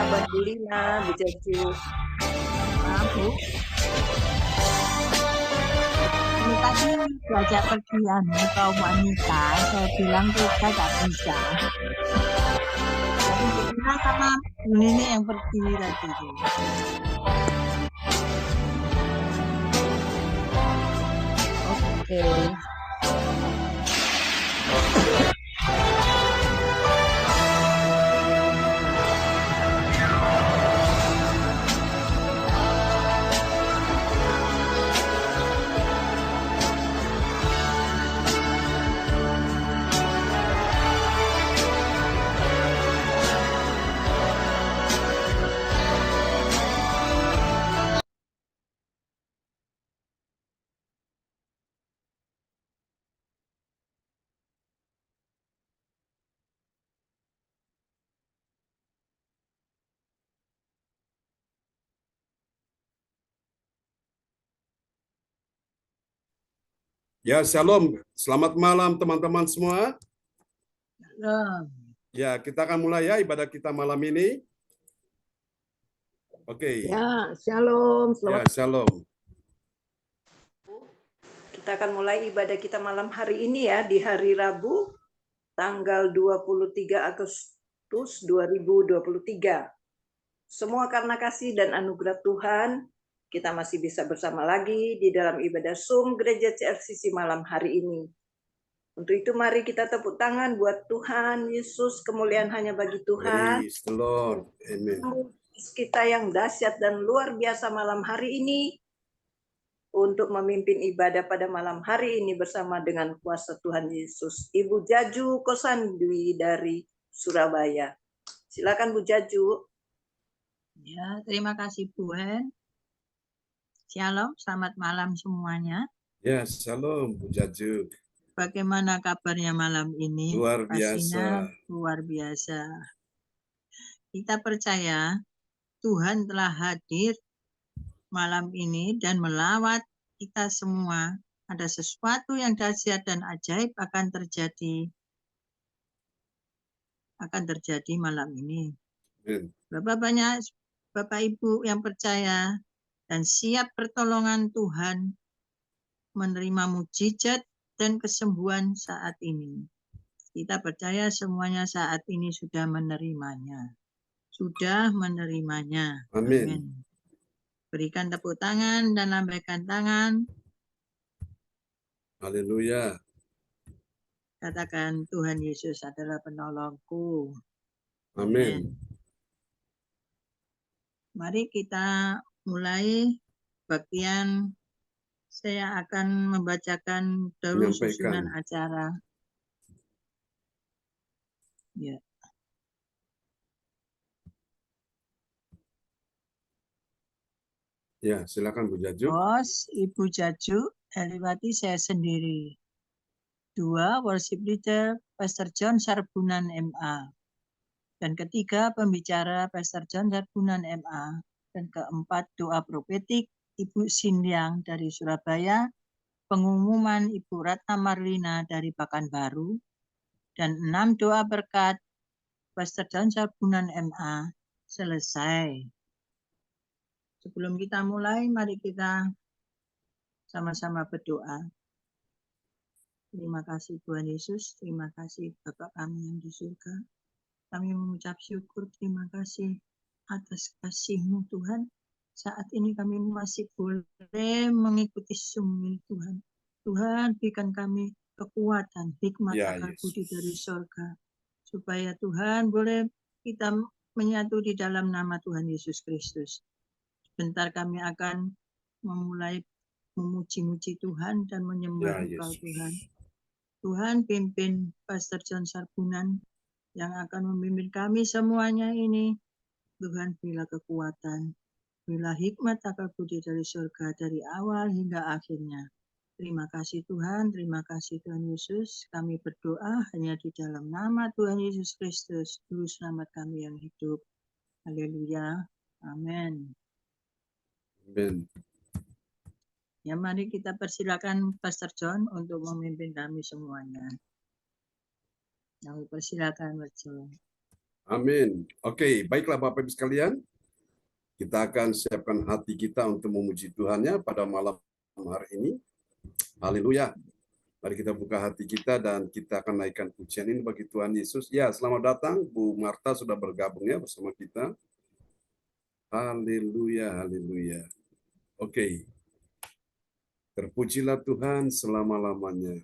kabar Bu Lina, Bu Jaju? Bu. Ini tadi diajak pergi kaum wanita, saya bilang kita nggak bisa. Jadi kita sama ini yang pergi tadi. Oke. Ya, shalom. Selamat malam teman-teman semua. Ya, kita akan mulai ya ibadah kita malam ini. Oke. Ya, shalom. Ya, shalom. Kita akan mulai ibadah kita malam hari ini ya, di hari Rabu, tanggal 23 Agustus 2023. Semua karena kasih dan anugerah Tuhan, kita masih bisa bersama lagi di dalam ibadah Zoom Gereja CLCC malam hari ini. Untuk itu mari kita tepuk tangan buat Tuhan Yesus, kemuliaan hanya bagi Tuhan. Praise the Lord. Amen. Kita yang dahsyat dan luar biasa malam hari ini untuk memimpin ibadah pada malam hari ini bersama dengan kuasa Tuhan Yesus. Ibu Jaju Kosandwi dari Surabaya. Silakan Bu Jaju. Ya, terima kasih Bu Hen. Shalom, selamat malam semuanya. Ya, shalom Bu Jaju. Bagaimana kabarnya malam ini? Luar Pastinya biasa. luar biasa. Kita percaya Tuhan telah hadir malam ini dan melawat kita semua. Ada sesuatu yang dahsyat dan ajaib akan terjadi malam ini. Bapak Ibu yang percaya dan siap pertolongan Tuhan menerima mujizat dan kesembuhan saat ini. Kita percaya semuanya saat ini sudah menerimanya. Amin. Berikan tepuk tangan dan lambaikan tangan. Haleluya. Katakan Tuhan Yesus adalah penolongku. Amin. Mari kita mulai bagian saya akan membacakan dahulu susunan acara. Ya. Ya, silakan Bu Jaju. Bos, Ibu Jaju, Heliwati saya sendiri. 2, worship leader, Pastor John Sarbunan MA. Dan ketiga, pembicara Pastor John Sarbunan MA. Dan keempat, doa profetik Ibu Sindiang dari Surabaya, pengumuman Ibu Ratna Marlina dari Pekanbaru, dan 6 doa berkat Pastor John Sarbunan MA selesai. Sebelum kita mulai, mari kita sama-sama berdoa. Terima kasih Tuhan Yesus, terima kasih Bapa kami yang di surga. Kami mengucap syukur, terima kasih atas kasih-Mu Tuhan. Saat ini kami masih boleh mengikuti Zoom Tuhan. Tuhan berikan kami kekuatan, hikmat, akal budi dari surga. Supaya Tuhan boleh kita menyatu di dalam nama Tuhan Yesus Kristus. Sebentar kami akan memulai memuji-muji Tuhan dan menyembah Engkau Tuhan. Tuhan pimpin Pastor John Sarbunan yang akan memimpin kami semuanya ini. Tuhan berilah kekuatan, berilah hikmat akal budi dari surga dari awal hingga akhirnya. Terima kasih Tuhan, terima kasih Tuhan Yesus. Kami berdoa hanya di dalam nama Tuhan Yesus Kristus, Juru Selamat kami yang hidup. Haleluya. Amin. Amin. Ya, mari kita persilakan Pastor John untuk memimpin kami semuanya. Kami persilakan, Pastor. Amin. Oke, baiklah Bapak Ibu sekalian. Kita akan siapkan hati kita untuk memuji Tuhan-nya pada malam hari ini. Haleluya. Mari kita buka hati kita dan kita akan naikkan pujian ini bagi Tuhan Yesus. Ya, selamat datang. Bu Marta sudah bergabung ya bersama kita. Haleluya, haleluya. Oke. Terpujilah Tuhan selama-lamanya.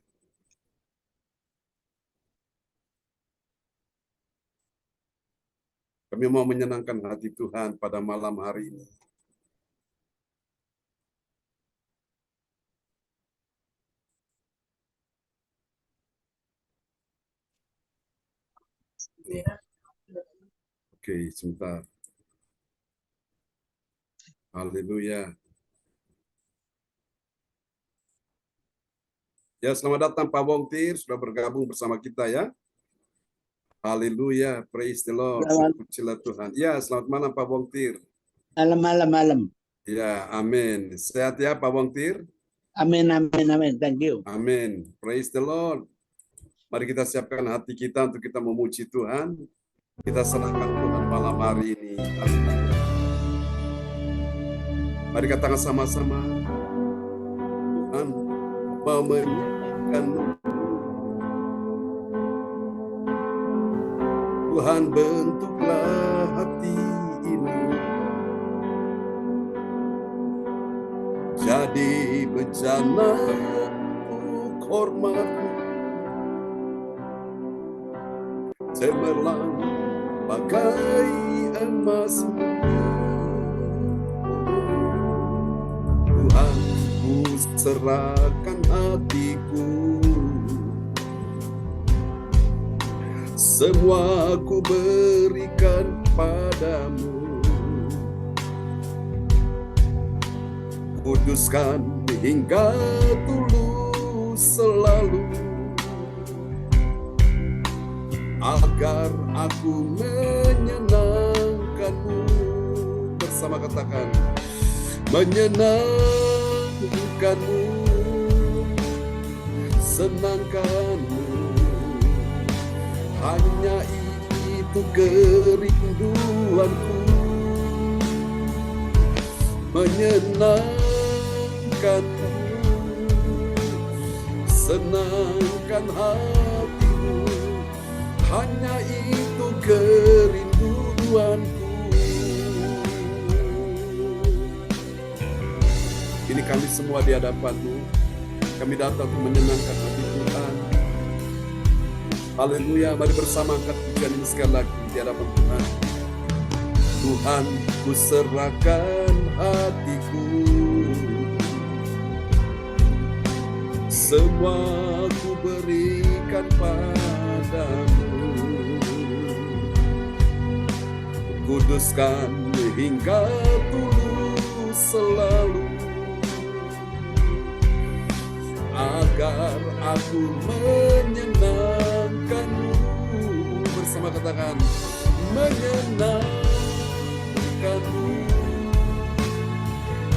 Kami mau menyenangkan hati Tuhan pada malam hari ini. Oke, sebentar. Haleluya. Ya, selamat datang Pak Wongtir, sudah bergabung bersama kita ya. Haleluya, praise the Lord. Terpujilah Tuhan. Ya, selamat malam Pak Wongtir. Malam. Ya, amin. Sehat ya Pak Wongtir? Amin. Thank you. Amin. Praise the Lord. Mari kita siapkan hati kita untuk kita memuji Tuhan. Kita serahkan Tuhan malam hari ini. Mari katakan sama-sama. Tuhan mau menyenangkanmu. Tuhan bentuklah hati ini jadi bejana untuk hormat-Mu, cemerlang pakai emas Tuhan, ku serahkan hatiku, semua ku berikan padamu. Kuduskan hingga tulus selalu, agar aku menyenangkanmu. Bersama katakan, menyenangkanmu, senangkanmu. Hanya itu kerinduanku, menyenangkanmu, senangkan hatimu. Hanya itu kerinduanku. Ini kami semua di hadapan-Mu. Kami datang untuk menyenangkan hati Tuhan. Haleluya, mari bersama angkat pujian ini sekali lagi di hadapan Tuhan. Tuhan, ku serahkan hatiku, semua ku berikan padamu. Kuduskan hingga tulus selalu, agar aku menyenangkanmu. Bersama katakan, menyenangkanmu,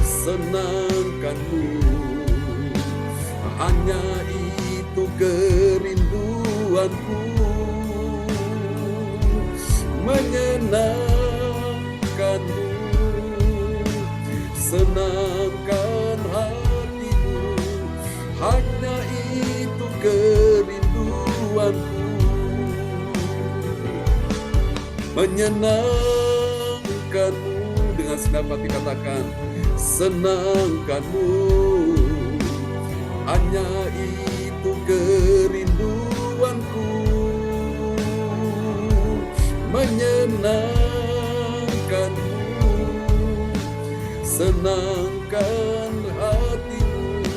senangkanmu. Hanya itu kerinduanku, menyenangkanmu, senangkan hatimu. Hanya itu kerinduanku, menyenangkanmu. Dengan senang hati katakan, senangkanmu. Hanya itu kerinduanku, menyenangkanmu, senangkan hatimu.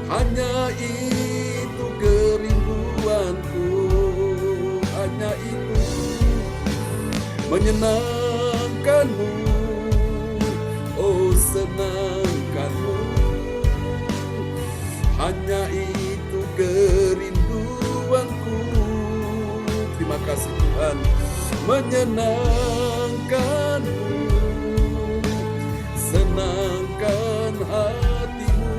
Hanya itu kerinduanku, hanya itu, menyenangkanmu, oh senangkanmu. Hanya itu kerinduanku. Terima kasih Tuhan, menyenangkanmu, senangkan hatimu.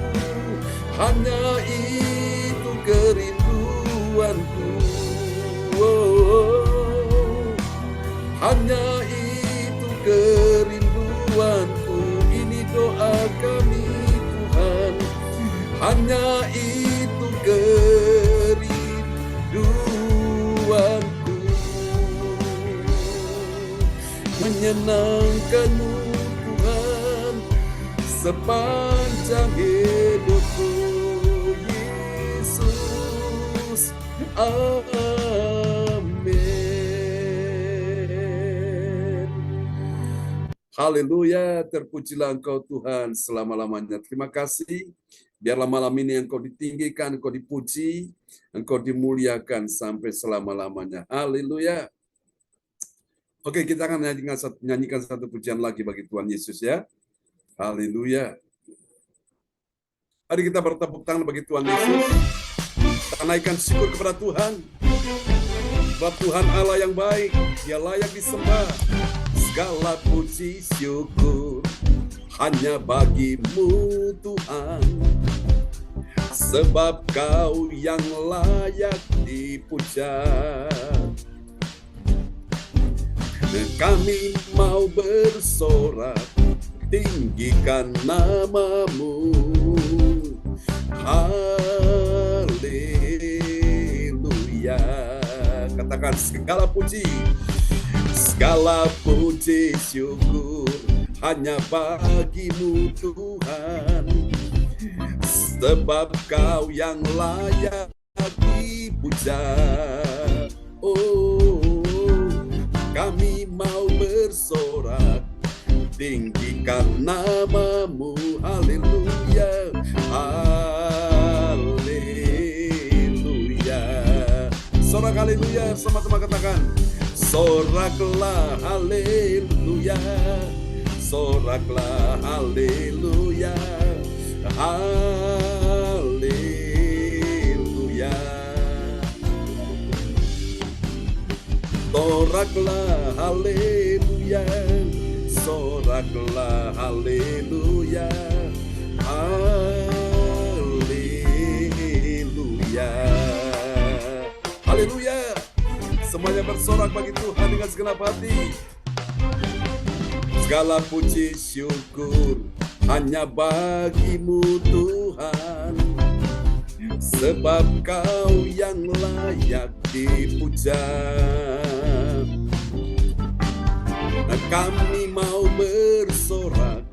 Hanya itu kerinduanku. Oh, kerinduanku, ini doa kami Tuhan. Hanya itu kerinduanku, menyenangkan-Mu Tuhan sepanjang hidupku, Yesus. Amin. Haleluya, terpujilah Engkau Tuhan selama-lamanya. Terima kasih. Biarlah malam ini Engkau ditinggikan, Engkau dipuji, Engkau dimuliakan sampai selama-lamanya. Haleluya. Oke, kita akan nyanyikan satu pujian lagi bagi Tuhan Yesus ya. Haleluya. Mari kita bertepuk tangan bagi Tuhan Yesus. Kita naikkan syukur kepada Tuhan. Sebab Tuhan Allah yang baik, Dia layak disembah. Segala puji syukur hanya bagi-Mu Tuhan. Sebab Kau yang layak dipuja. Kami mau bersorak, tinggikan nama-Mu. Haleluya. Katakan segala puji syukur hanya bagi-Mu Tuhan. Sebab Kau yang layak dipuja. Oh, kami mau bersorak, tinggikan nama-Mu. Haleluya, haleluya. Sorak haleluya, sama-sama katakan. Soraklah haleluya, soraklah haleluya, haleluya. Soraklah haleluya, soraklah haleluya, haleluya. Haleluya. Semuanya bersorak bagi Tuhan dengan segenap hati. Segala puji syukur hanya bagi-Mu Tuhan. Sebab Kau yang layak dipuja. Nah, kami mau bersorak,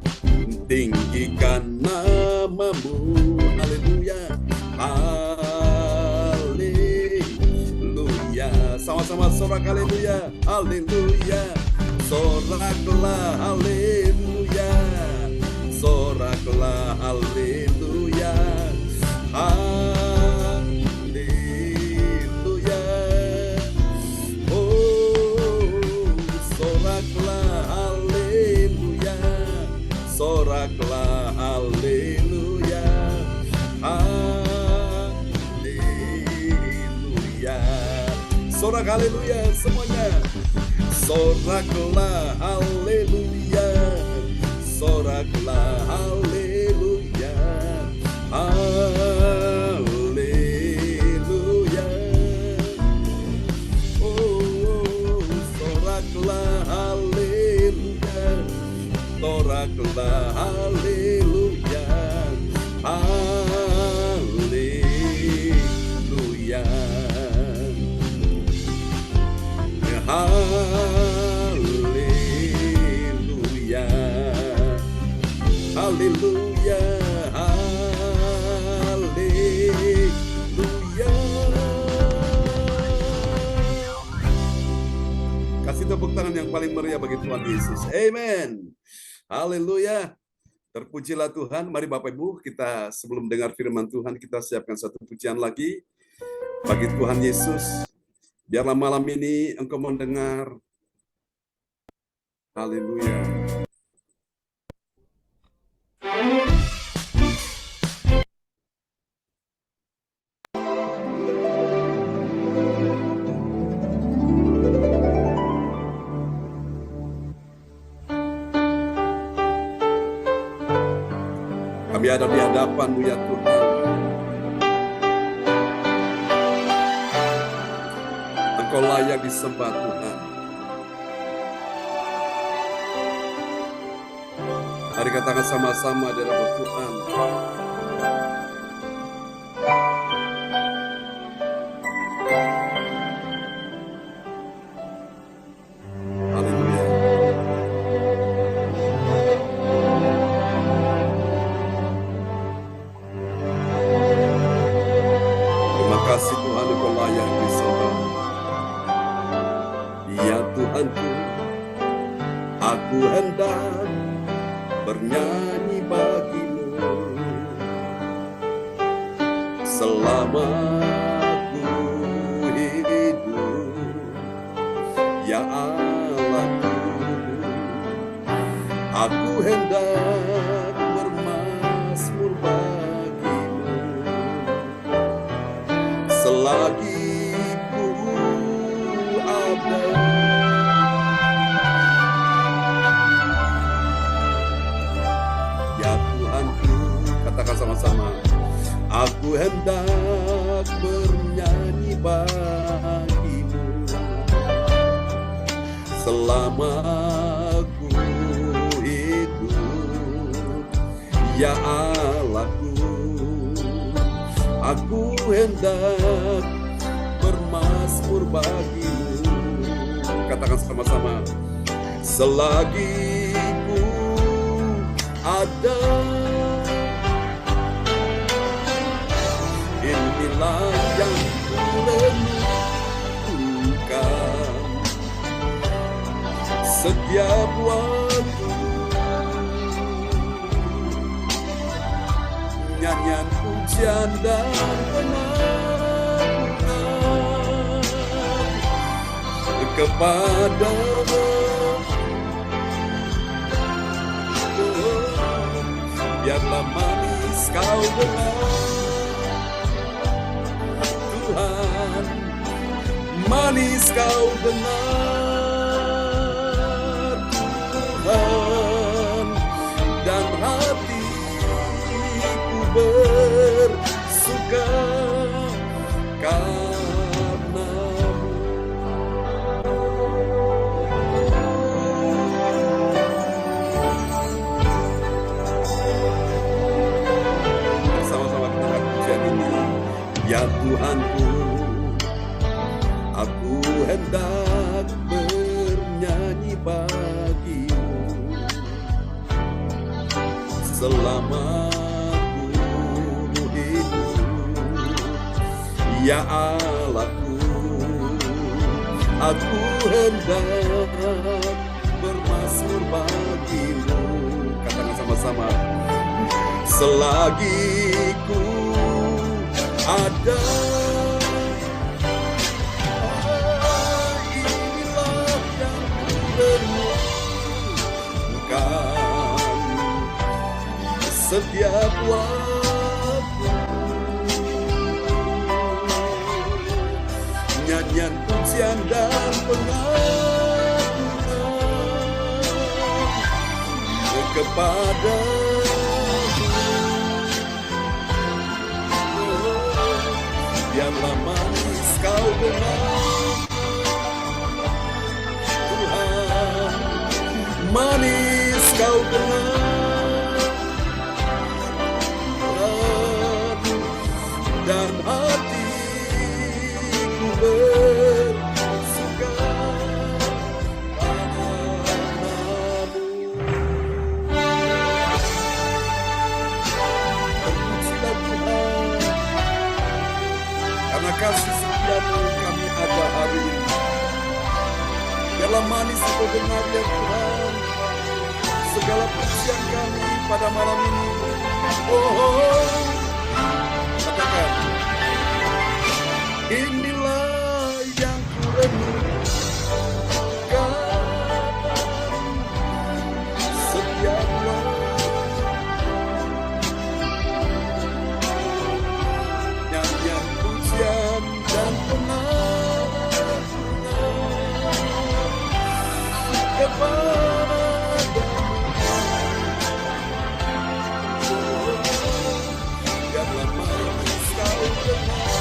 tinggikan nama-Mu. Haleluya, haleluya. Sama-sama sorak haleluya, haleluya. Soraklah haleluya, soraklah haleluya, haleluya. Oh, soraklah haleluya, soraklah haleluya, haleluya. Sorak haleluya semuanya. Soraklah haleluya, soraklah haleluya, haleluya. Oh, soraklah haleluya, soraklah haleluya, haleluya. Haleluya, haleluya, haleluya. Kasih tepuk tangan yang paling meriah bagi Tuhan Yesus. Amen. Haleluya. Terpujilah Tuhan. Mari Bapak Ibu, kita sebelum dengar firman Tuhan, kita siapkan satu pujian lagi bagi Tuhan Yesus. Biarlah malam ini Engkau mendengar. Haleluya. Kami ada di hadapan-Mu ya Tuhan. Engkau layak disembah Tuhan. Mari katakan sama-sama di hadapan Tuhan. Haleluya. Terima kasih Tuhan, Engkau layak disembah. Ya Tuhanku, aku hendak bernyanyi bagimu selama aku hidup, ya Allahku. Aku hendak bermazmur bagimu selagi ku ada. Katakan sama-sama, aku hendak bernyanyi bagimu selama aku hidup, ya Allahku. Aku hendak bermazmur bagimu. Katakan sama-sama, selagi ku ada. Inilah yang kurenungkan setiap waktu, nyanyian pujian dan pengagungan kepada-Mu. Biarlah manis Kau dengar, Tuhan, manis Kau dengar, Tuhan, dan hatiku bersuka karena-Mu. Sama-sama kita akan pujian ini. Ya Tuhanku, aku hendak bernyanyi bagimu selama aku hidup, ya Allahku. Aku hendak bermazmur bagimu. Katakan sama-sama, selagi ku ada. Inilah yang kurenungkan setiap waktu, nyanyian pujian dan pengagungan kepada-Mu. Biarlah manis Kau dengar, Tuhan, manis Kau dengar, dan hatiku bersuka padamu. Terpujilah Tuhan, karena kasih setia-Mu kami ada hari ini. Biarlah manis Kau dengar ya Tuhan segala pujian kami pada malam ini. Oh, katakan, inilah yang kurenungkan setiap waktu, nyanyian pujian dan pengagungan kepada-Mu. Biarlah manis Kau dengar,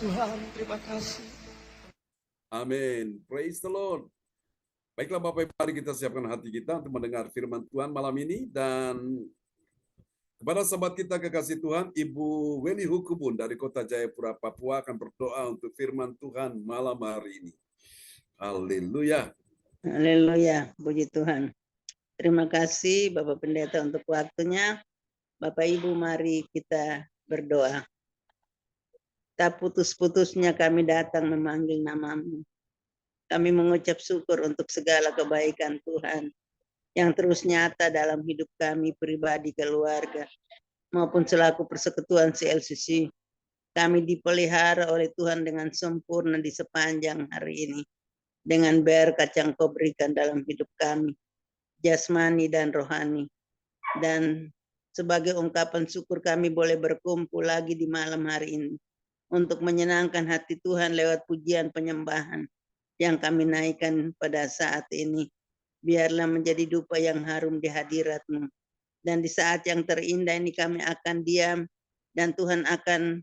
Tuhan, terima kasih. Amin. Praise the Lord. Baiklah Bapak Ibu, mari kita siapkan hati kita untuk mendengar firman Tuhan malam ini. Dan kepada sahabat kita kekasih Tuhan, Ibu Weni Hukubun dari Kota Jayapura, Papua akan berdoa untuk firman Tuhan malam hari ini. Haleluya. Haleluya, puji Tuhan. Terima kasih Bapak Pendeta untuk waktunya. Bapak Ibu, mari kita berdoa. Tak putus-putusnya kami datang memanggil nama-Mu. Kami mengucap syukur untuk segala kebaikan Tuhan yang terus nyata dalam hidup kami pribadi, keluarga, maupun selaku persekutuan CLCC. Kami dipelihara oleh Tuhan dengan sempurna di sepanjang hari ini. Dengan berkat yang Kau berikan dalam hidup kami, jasmani dan rohani. Dan sebagai ungkapan syukur kami boleh berkumpul lagi di malam hari ini untuk menyenangkan hati Tuhan lewat pujian penyembahan yang kami naikkan pada saat ini. Biarlah menjadi dupa yang harum di hadirat-Mu. Dan di saat yang terindah ini kami akan diam, dan Tuhan akan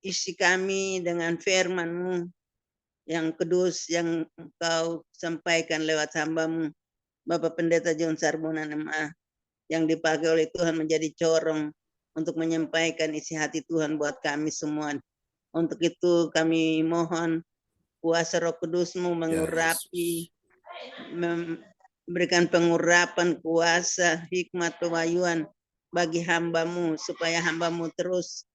isi kami dengan firman-Mu yang kudus yang Engkau sampaikan lewat hamba-Mu, Bapak Pendeta John Sarbunan MA, yang dipakai oleh Tuhan menjadi corong untuk menyampaikan isi hati Tuhan buat kami semua. Untuk itu kami mohon kuasa Roh Kudus-Mu mengurapi, memberikan pengurapan kuasa, hikmat, pewahyuan bagi hamba-Mu, supaya hamba-Mu terus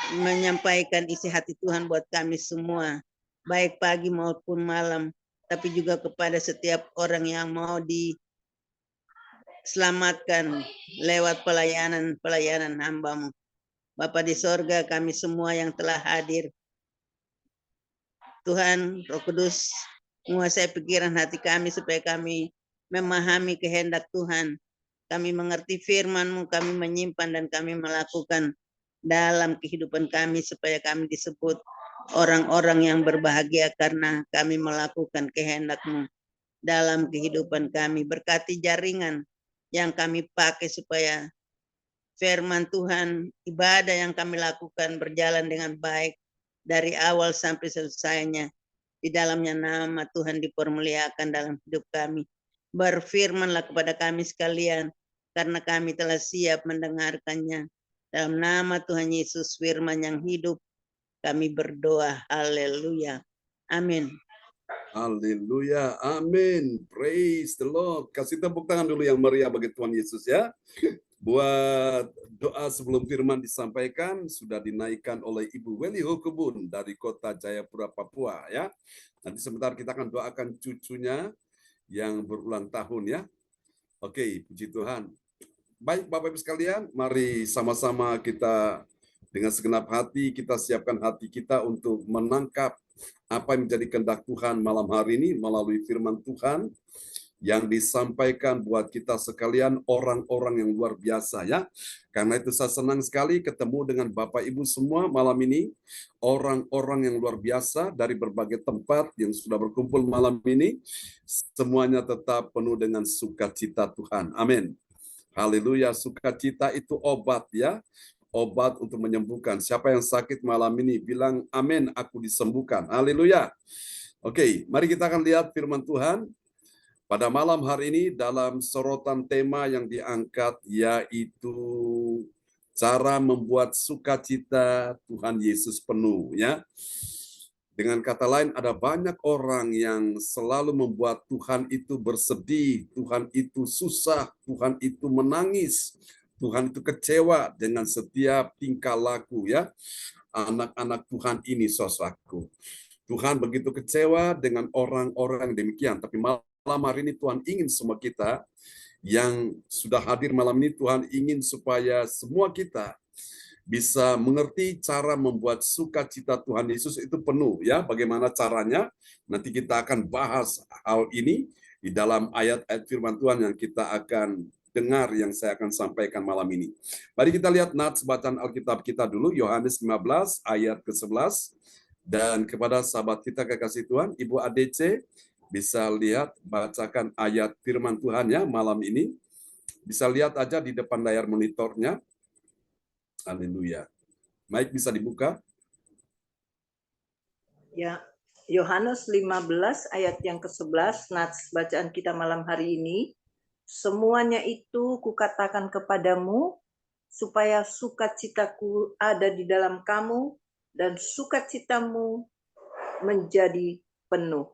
menyampaikan isi hati Tuhan buat kami semua, baik pagi maupun malam, tapi juga kepada setiap orang yang mau diselamatkan lewat pelayanan hamba-Mu. Bapa di sorga, kami semua yang telah hadir, Tuhan, Roh Kudus, menguasai pikiran hati kami supaya kami memahami kehendak Tuhan. Kami mengerti firman-Mu, kami menyimpan dan kami melakukan dalam kehidupan kami supaya kami disebut orang-orang yang berbahagia karena kami melakukan kehendak-Mu dalam kehidupan kami. Berkati jaringan yang kami pakai supaya firman Tuhan, ibadah yang kami lakukan berjalan dengan baik dari awal sampai selesainya. Di dalamnya nama Tuhan dipermuliakan dalam hidup kami. Berfirmanlah kepada kami sekalian, karena kami telah siap mendengarkannya. Dalam nama Tuhan Yesus, firman yang hidup, kami berdoa. Haleluya. Amin. Haleluya. Amin. Praise the Lord. Kasih tepuk tangan dulu yang meriah bagi Tuhan Yesus ya. Buat doa sebelum firman disampaikan sudah dinaikkan oleh Ibu Weni Hukubun dari Kota Jayapura, Papua ya. Nanti sebentar kita akan doakan cucunya yang berulang tahun ya. Oke, puji Tuhan. Baik Bapak Ibu sekalian, mari sama-sama kita dengan segenap hati kita siapkan hati kita untuk menangkap apa yang menjadi kehendak Tuhan malam hari ini melalui firman Tuhan yang disampaikan buat kita sekalian, orang-orang yang luar biasa ya. Karena itu saya senang sekali ketemu dengan Bapak Ibu semua malam ini, orang-orang yang luar biasa dari berbagai tempat yang sudah berkumpul malam ini, semuanya tetap penuh dengan sukacita Tuhan. Amin. Haleluya, sukacita itu obat ya. Obat untuk menyembuhkan. Siapa yang sakit malam ini bilang amin, aku disembuhkan. Haleluya. Oke, mari kita akan lihat firman Tuhan pada malam hari ini dalam sorotan tema yang diangkat yaitu cara membuat sukacita Tuhan Yesus penuh ya. Dengan kata lain ada banyak orang yang selalu membuat Tuhan itu bersedih, Tuhan itu susah, Tuhan itu menangis, Tuhan itu kecewa dengan setiap tingkah laku ya. Anak-anak Tuhan ini saudaraku. Tuhan begitu kecewa dengan orang-orang demikian, tapi malam hari ini Tuhan ingin semua kita yang sudah hadir malam ini, Tuhan ingin supaya semua kita bisa mengerti cara membuat sukacita Tuhan Yesus itu penuh ya. Bagaimana caranya? Nanti kita akan bahas hal ini di dalam ayat-ayat firman Tuhan yang kita akan dengar yang saya akan sampaikan malam ini. Mari kita lihat nats bacaan Alkitab kita dulu, Yohanes 15 ayat ke-11. Dan kepada sahabat kita kekasih Tuhan, Ibu ADC bisa lihat, bacakan ayat firman Tuhan ya malam ini. Bisa lihat aja di depan layar monitornya. Haleluya. Baik, bisa dibuka. Ya, Yohanes 15 ayat yang ke-11, nats bacaan kita malam hari ini. Semuanya itu kukatakan kepadamu, supaya sukacitaku ada di dalam kamu, dan sukacitamu menjadi penuh.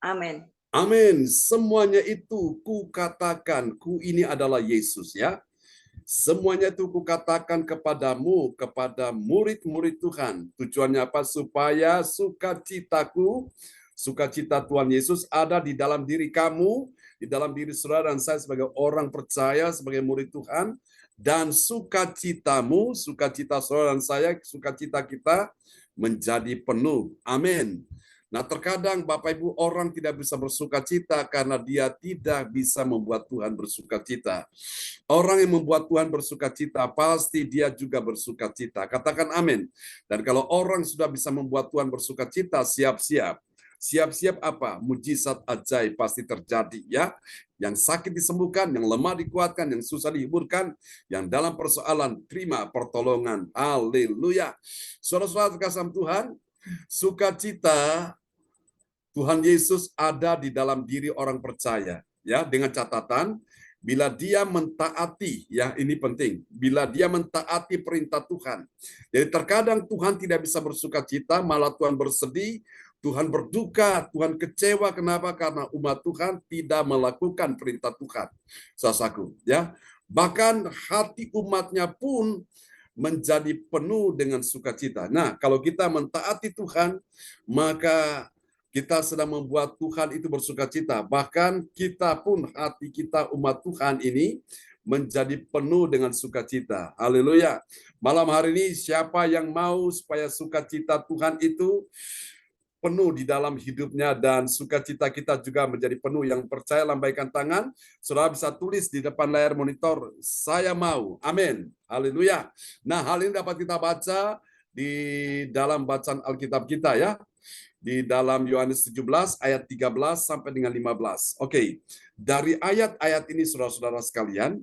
Amin. Amin. Semuanya itu kukatakan, ku ini adalah Yesus ya. Semuanya itu kukatakan kepadamu, kepada murid-murid Tuhan. Tujuannya apa? Supaya sukacitaku, sukacita Tuhan Yesus ada di dalam diri kamu, di dalam diri saudara dan saya sebagai orang percaya, sebagai murid Tuhan. Dan sukacitamu, sukacita saudara dan saya, sukacita kita menjadi penuh. Amin. Nah, terkadang Bapak Ibu orang tidak bisa bersukacita karena dia tidak bisa membuat Tuhan bersukacita. Orang yang membuat Tuhan bersukacita, pasti dia juga bersukacita. Katakan amin. Dan kalau orang sudah bisa membuat Tuhan bersukacita, siap-siap. Siap-siap apa? Mujizat ajaib pasti terjadi ya. Yang sakit disembuhkan, yang lemah dikuatkan, yang susah dihiburkan, yang dalam persoalan terima pertolongan. Haleluya. Saudara-saudara terkasih Tuhan, sukacita Tuhan Yesus ada di dalam diri orang percaya, ya, dengan catatan bila dia mentaati, ya ini penting, bila dia mentaati perintah Tuhan. Jadi terkadang Tuhan tidak bisa bersukacita, malah Tuhan bersedih, Tuhan berduka, Tuhan kecewa. Kenapa? Karena umat Tuhan tidak melakukan perintah Tuhan. Saudaraku, ya. Bahkan hati umatnya pun menjadi penuh dengan sukacita. Nah, kalau kita mentaati Tuhan, maka kita sedang membuat Tuhan itu bersukacita. Bahkan kita pun, hati kita umat Tuhan ini menjadi penuh dengan sukacita. Haleluya. Malam hari ini siapa yang mau supaya sukacita Tuhan itu penuh di dalam hidupnya dan sukacita kita juga menjadi penuh? Yang percaya lambaikan tangan. Saudara bisa tulis di depan layar monitor, saya mau. Amin. Haleluya. Nah, hal ini dapat kita baca di dalam bacaan Alkitab kita ya. Di dalam Yohanes 17 ayat 13 sampai dengan 15. Oke, dari ayat-ayat ini saudara-saudara sekalian,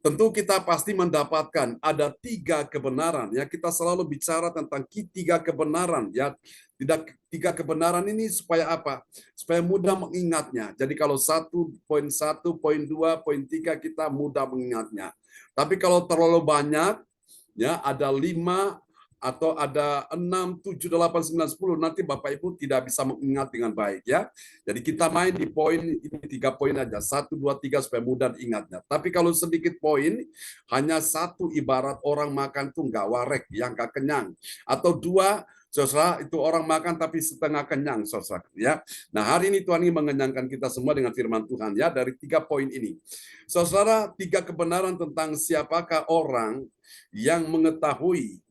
tentu kita pasti mendapatkan ada 3 kebenaran ya. Kita selalu bicara tentang 3 kebenaran ya. Tidak 3 kebenaran ini supaya apa? Supaya mudah mengingatnya. Jadi kalau 1, poin 2, poin 3 kita mudah mengingatnya. Tapi kalau terlalu banyak ya, ada 5 atau ada 6, 7, 8, 9, 10, nanti Bapak Ibu tidak bisa mengingat dengan baik ya. Jadi kita main di poin ini 3 poin aja, 1, 2, 3 supaya mudah diingatnya. Tapi kalau sedikit poin, hanya 1 ibarat orang makan tuh nggak warek, yang nggak kenyang. Atau 2, saudara, itu orang makan tapi setengah kenyang, saudara ya. Nah, hari ini Tuhan ingin mengenyangkan kita semua dengan firman Tuhan ya, dari 3 poin ini. Saudara, 3 kebenaran tentang siapakah orang yang mengetahui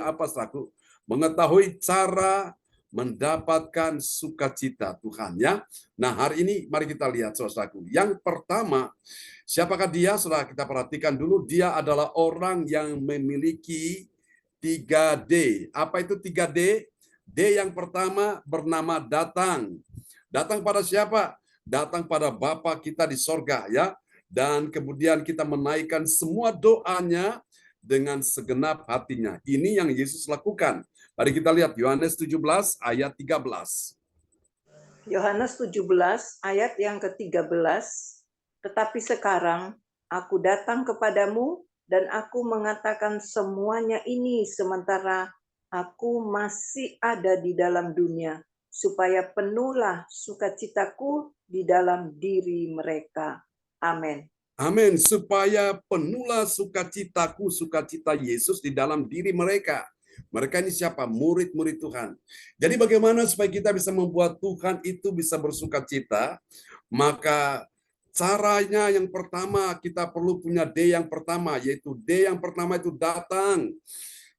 apa, saudaraku? Mengetahui cara mendapatkan sukacita Tuhan ya. Nah, hari ini mari kita lihat saudaraku. Yang pertama, siapakah dia? Saudara, kita perhatikan dulu, dia adalah orang yang memiliki 3D. Apa itu 3D? D yang pertama bernama datang. Datang pada siapa? Datang pada Bapa kita di sorga ya. Dan kemudian kita menaikkan semua doanya dengan segenap hatinya. Ini yang Yesus lakukan. Mari kita lihat Yohanes 17 ayat 13. Yohanes 17 ayat yang ke-13. Tetapi sekarang aku datang kepadamu dan aku mengatakan semuanya ini sementara aku masih ada di dalam dunia, supaya penuhlah sukacitaku di dalam diri mereka. Amin. Amin. Supaya penuhlah sukacitaku, sukacita Yesus di dalam diri mereka. Mereka ini siapa? Murid-murid Tuhan. Jadi bagaimana supaya kita bisa membuat Tuhan itu bisa bersukacita? Maka caranya yang pertama, kita perlu punya D yang pertama, yaitu D yang pertama itu datang.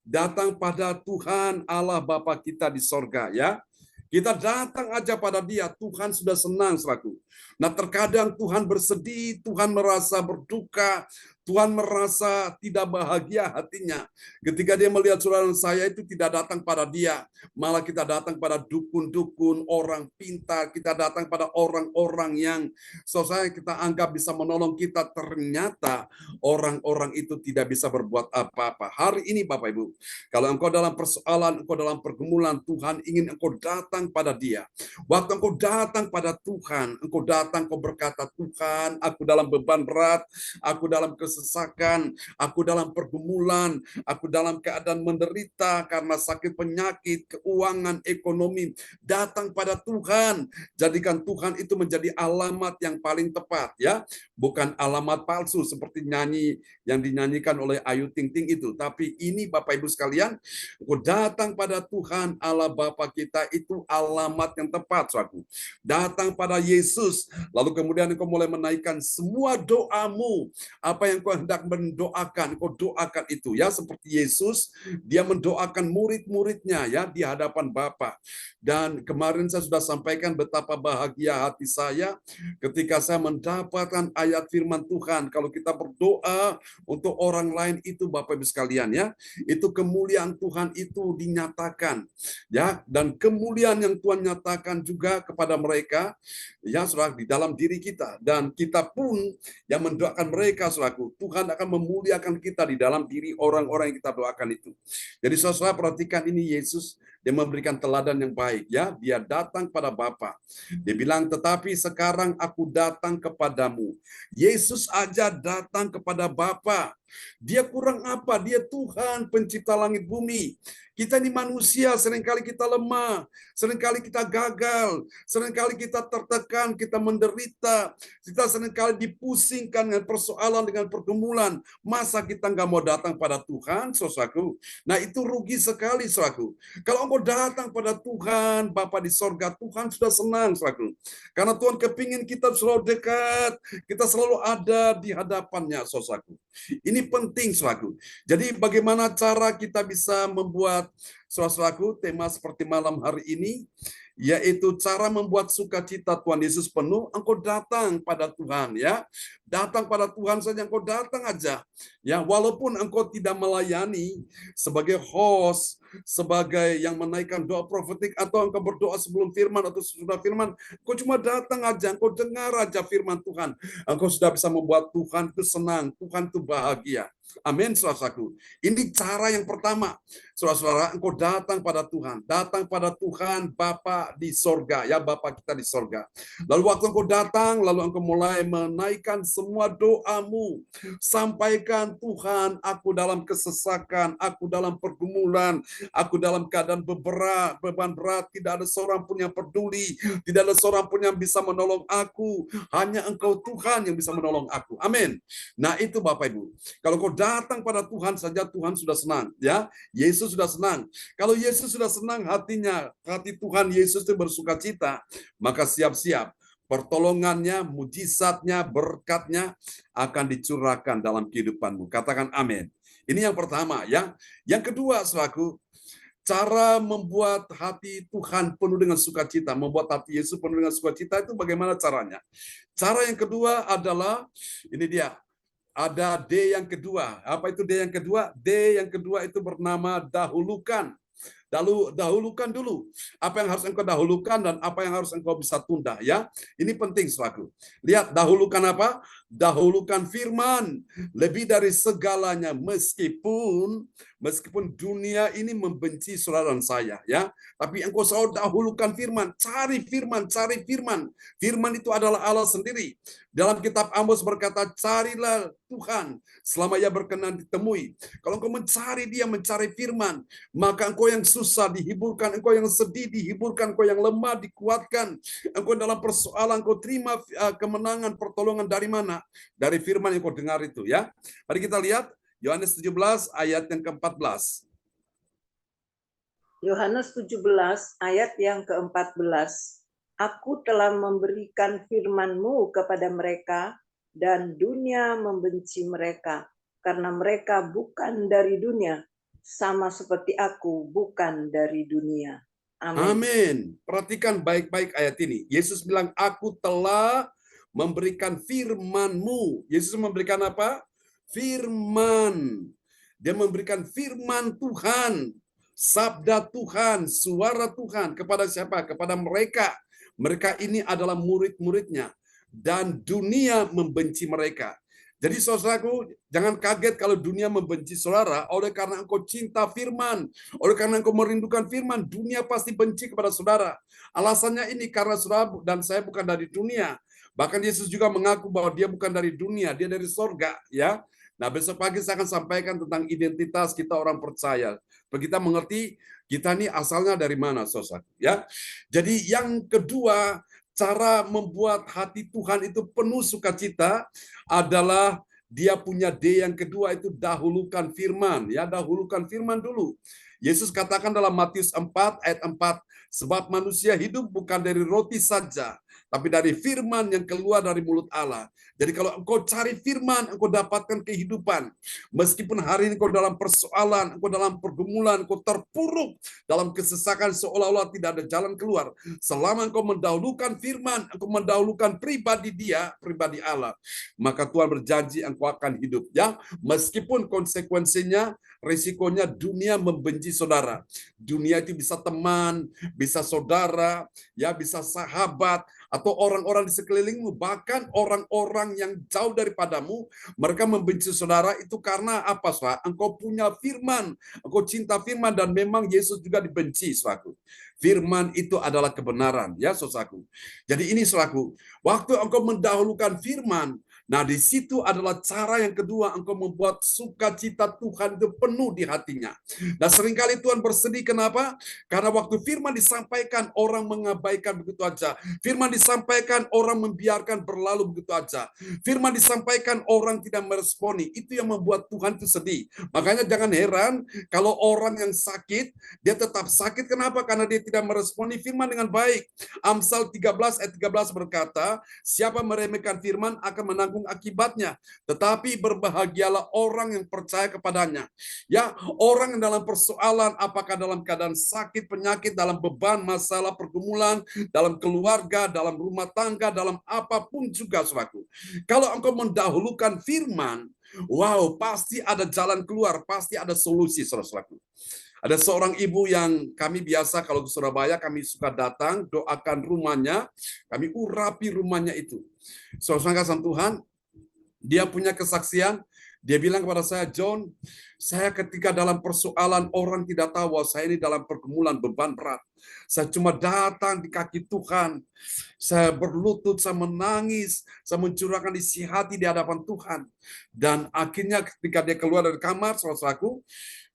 Datang pada Tuhan Allah Bapa kita di sorga ya. Kita datang aja pada dia, Tuhan sudah senang, saudaraku. Nah, terkadang Tuhan bersedih, Tuhan merasa berduka, Tuhan merasa tidak bahagia hatinya ketika dia melihat saudara saya itu tidak datang pada dia, malah kita datang pada dukun-dukun, orang pintar, kita datang pada orang-orang yang saudara kita anggap bisa menolong kita. Ternyata orang-orang itu tidak bisa berbuat apa-apa. Hari ini Bapak Ibu, kalau engkau dalam persoalan, engkau dalam pergumulan, Tuhan ingin engkau datang pada dia. Waktu engkau datang pada Tuhan, engkau datang, engkau berkata, Tuhan, aku dalam beban berat, aku dalam kesesakan, aku dalam pergumulan, aku dalam keadaan menderita karena sakit penyakit, keuangan, ekonomi. Datang pada Tuhan, jadikan Tuhan itu menjadi alamat yang paling tepat, ya, bukan alamat palsu seperti nyanyi yang dinyanyikan oleh Ayu Ting Ting itu. Tapi ini Bapak Ibu sekalian, engkau datang pada Tuhan Allah Bapa kita, itu alamat yang tepat, saudaraku. Datang pada Yesus, lalu kemudian engkau mulai menaikkan semua doamu, apa yang kau hendak mendoakan, kau doakan itu, ya, seperti Yesus, dia mendoakan murid-muridnya, ya, di hadapan Bapa. Dan kemarin saya sudah sampaikan betapa bahagia hati saya ketika saya mendapatkan ayat firman Tuhan. Kalau kita berdoa untuk orang lain itu Bapak Ibu sekalian, ya, itu kemuliaan Tuhan itu dinyatakan, ya, dan kemuliaan yang Tuhan nyatakan juga kepada mereka, ya, saudara, di dalam diri kita, dan kita pun yang mendoakan mereka, saudaraku, Tuhan akan memuliakan kita di dalam diri orang-orang yang kita doakan itu. Jadi saudara perhatikan ini, Yesus dia memberikan teladan yang baik, ya, dia datang pada Bapa. Dia bilang, tetapi sekarang aku datang kepadamu. Yesus aja datang kepada Bapa. Dia kurang apa? Dia Tuhan pencipta langit bumi. Kita ini manusia, seringkali kita lemah, seringkali kita gagal, seringkali kita tertekan, kita menderita, kita seringkali dipusingkan dengan persoalan, dengan pergumulan. Masa kita nggak mau datang pada Tuhan, saudaraku? Nah, itu rugi sekali, saudaraku. Kalau engkau datang pada Tuhan, Bapa di sorga, Tuhan sudah senang, saudaraku. Karena Tuhan kepingin kita selalu dekat, kita selalu ada di hadapannya, saudaraku. Ini penting, saudaraku. Jadi bagaimana cara kita bisa membuat, saudaraku, tema seperti malam hari ini, yaitu cara membuat sukacita Tuhan Yesus penuh. Engkau datang pada Tuhan, ya, datang pada Tuhan saja, engkau datang aja, ya, walaupun engkau tidak melayani sebagai host, sebagai yang menaikkan doa profetik, atau engkau berdoa sebelum firman atau sesudah firman, engkau cuma datang aja, engkau dengar aja firman Tuhan, engkau sudah bisa membuat Tuhan itu senang, Tuhan itu bahagia. Amin, saudaraku. Ini cara yang pertama, saudara-saudara, engkau datang pada Tuhan, datang pada Tuhan Bapa di sorga, ya, Bapa kita di sorga. Lalu waktu engkau datang, lalu engkau mulai menaikkan semua doamu, sampaikan, Tuhan, aku dalam kesesakan, aku dalam pergumulan, aku dalam keadaan beban berat, tidak ada seorang pun yang peduli, tidak ada seorang pun yang bisa menolong aku, hanya Engkau Tuhan yang bisa menolong aku. Amin. Nah, itu Bapak Ibu. Kalau kau datang pada Tuhan saja, Tuhan sudah senang, ya. Yesus sudah senang. Kalau Yesus sudah senang hatinya, hati Tuhan Yesus itu bersukacita, maka siap-siap pertolongannya, mujizatnya, berkatnya akan dicurahkan dalam kehidupanmu. Katakan amin. Ini yang pertama, ya. Yang kedua, saudaraku, cara membuat hati Tuhan penuh dengan sukacita, membuat hati Yesus penuh dengan sukacita itu bagaimana caranya? Cara yang kedua adalah, ini dia, ada D yang kedua. Apa itu D yang kedua? D yang kedua itu bernama dahulukan. Dahulukan dulu apa yang harus engkau dahulukan dan apa yang harus engkau bisa tunda, ya. Ini penting, saudaraku. Lihat, dahulukan apa? Dahulukan firman lebih dari segalanya, meskipun dunia ini membenci saudara dan saya, ya. Tapi engkau selalu dahulukan firman, cari firman, cari firman. Firman itu adalah Allah sendiri. Dalam kitab Amos berkata, carilah Tuhan selama ia berkenan ditemui. Kalau engkau mencari dia, mencari firman, maka engkau yang susah dihiburkan, engkau yang sedih dihiburkan, engkau yang lemah dikuatkan, engkau dalam persoalan, engkau terima kemenangan, pertolongan dari mana? Dari firman yang kau dengar itu, ya. Mari kita lihat Yohanes 17 ayat yang ke-14. Yohanes 17 ayat yang ke-14. Aku telah memberikan firman-Mu kepada mereka, dan dunia membenci mereka, karena mereka bukan dari dunia, sama seperti aku bukan dari dunia. Amin. Amin. Perhatikan baik-baik ayat ini. Yesus bilang, aku telah memberikan firman-Mu. Yesus memberikan apa? Firman. Dia memberikan firman Tuhan, sabda Tuhan, suara Tuhan kepada siapa? Kepada mereka. Mereka ini adalah murid-muridnya. Dan dunia membenci mereka. Jadi saudaraku, jangan kaget kalau dunia membenci saudara oleh karena engkau cinta firman. Oleh karena engkau merindukan firman, dunia pasti benci kepada saudara. Alasannya ini karena saudara dan saya bukan dari dunia. Bahkan Yesus juga mengaku bahwa dia bukan dari dunia, dia dari sorga. Ya. Nah, besok pagi saya akan sampaikan tentang identitas kita orang percaya. Supaya kita mengerti kita ini asalnya dari mana, saudara. Ya. Jadi yang kedua, cara membuat hati Tuhan itu penuh sukacita adalah dia punya D yang kedua itu dahulukan firman. Ya, dahulukan firman dulu. Yesus katakan dalam Matius 4 ayat 4, sebab manusia hidup bukan dari roti saja, tapi dari firman yang keluar dari mulut Allah. Jadi kalau engkau cari firman, engkau dapatkan kehidupan. Meskipun hari ini engkau dalam persoalan, engkau dalam pergumulan, engkau terpuruk dalam kesesakan seolah-olah tidak ada jalan keluar. Selama engkau mendahulukan firman, engkau mendahulukan pribadi dia, pribadi Allah, maka Tuhan berjanji engkau akan hidup. Ya, meskipun konsekuensinya, risikonya dunia membenci saudara. Dunia itu bisa teman, bisa saudara, ya bisa sahabat, atau orang-orang di sekelilingmu, bahkan orang-orang yang jauh daripadamu, mereka membenci saudara itu karena apa, saudara? Engkau punya firman, engkau cinta firman, dan memang Yesus juga dibenci, saudaraku. Firman itu adalah kebenaran, ya saudaraku. Jadi ini saudaraku, waktu engkau mendahulukan firman, nah di situ adalah cara yang kedua, engkau membuat sukacita Tuhan itu penuh di hatinya. Nah seringkali Tuhan bersedih, kenapa? Karena waktu firman disampaikan, orang mengabaikan begitu aja. Firman disampaikan, orang membiarkan berlalu begitu aja. Firman disampaikan, orang tidak meresponi. Itu yang membuat Tuhan itu sedih. Makanya jangan heran kalau orang yang sakit, dia tetap sakit. Kenapa? Karena dia tidak meresponi firman dengan baik. Amsal 13 ayat 13 berkata, siapa meremehkan firman akan menanggung akibatnya. Tetapi berbahagialah orang yang percaya kepadanya. Ya, orang yang dalam persoalan, apakah dalam keadaan sakit, penyakit, dalam beban, masalah, pergumulan, dalam keluarga, dalam rumah tangga, dalam apapun juga, saudaraku. Kalau engkau mendahulukan firman, wow, pasti ada jalan keluar, pasti ada solusi, saudaraku. Ada seorang ibu yang kami biasa kalau ke Surabaya, kami suka datang, doakan rumahnya, kami urapi rumahnya itu. Saudara kasih Tuhan, dia punya kesaksian, dia bilang kepada saya, John, saya ketika dalam persoalan orang tidak tahu bahwa saya ini dalam pergumulan beban berat. Saya cuma datang di kaki Tuhan, saya berlutut, saya menangis, saya mencurahkan isi hati di hadapan Tuhan. Dan akhirnya ketika dia keluar dari kamar, saudaraku,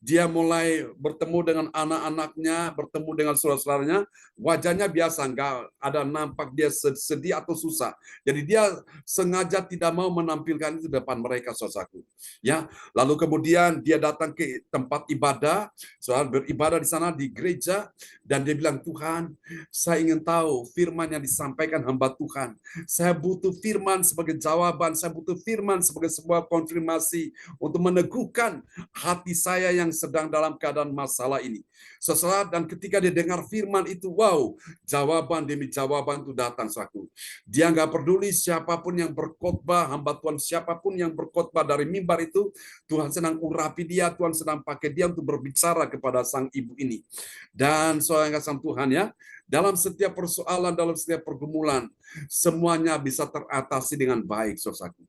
dia mulai bertemu dengan anak-anaknya, bertemu dengan saudara-saudaranya, wajahnya biasa, enggak ada nampak dia sedih atau susah. Jadi dia sengaja tidak mau menampilkan itu depan mereka, saudaraku. Ya, lalu kemudian dia datang ke tempat ibadah, saudara beribadah di sana di gereja, dan dia bilang, Tuhan, saya ingin tahu firman yang disampaikan hamba Tuhan. Saya butuh firman sebagai jawaban, saya butuh firman sebagai sebuah konfirmasi untuk meneguhkan hati saya yang sedang dalam keadaan masalah ini. Sesaat dan ketika dia dengar firman itu, wow, jawaban demi jawaban itu datang, saudaraku. Dia nggak peduli siapapun yang berkhotbah, hamba Tuhan siapapun yang berkhotbah dari mimbar itu, Tuhan sedang urapi dia, Tuhan sedang pakai dia untuk berbicara kepada sang ibu ini. Dan saudara yang kasih Tuhan ya, dalam setiap persoalan, dalam setiap pergumulan, semuanya bisa teratasi dengan baik, saudaraku.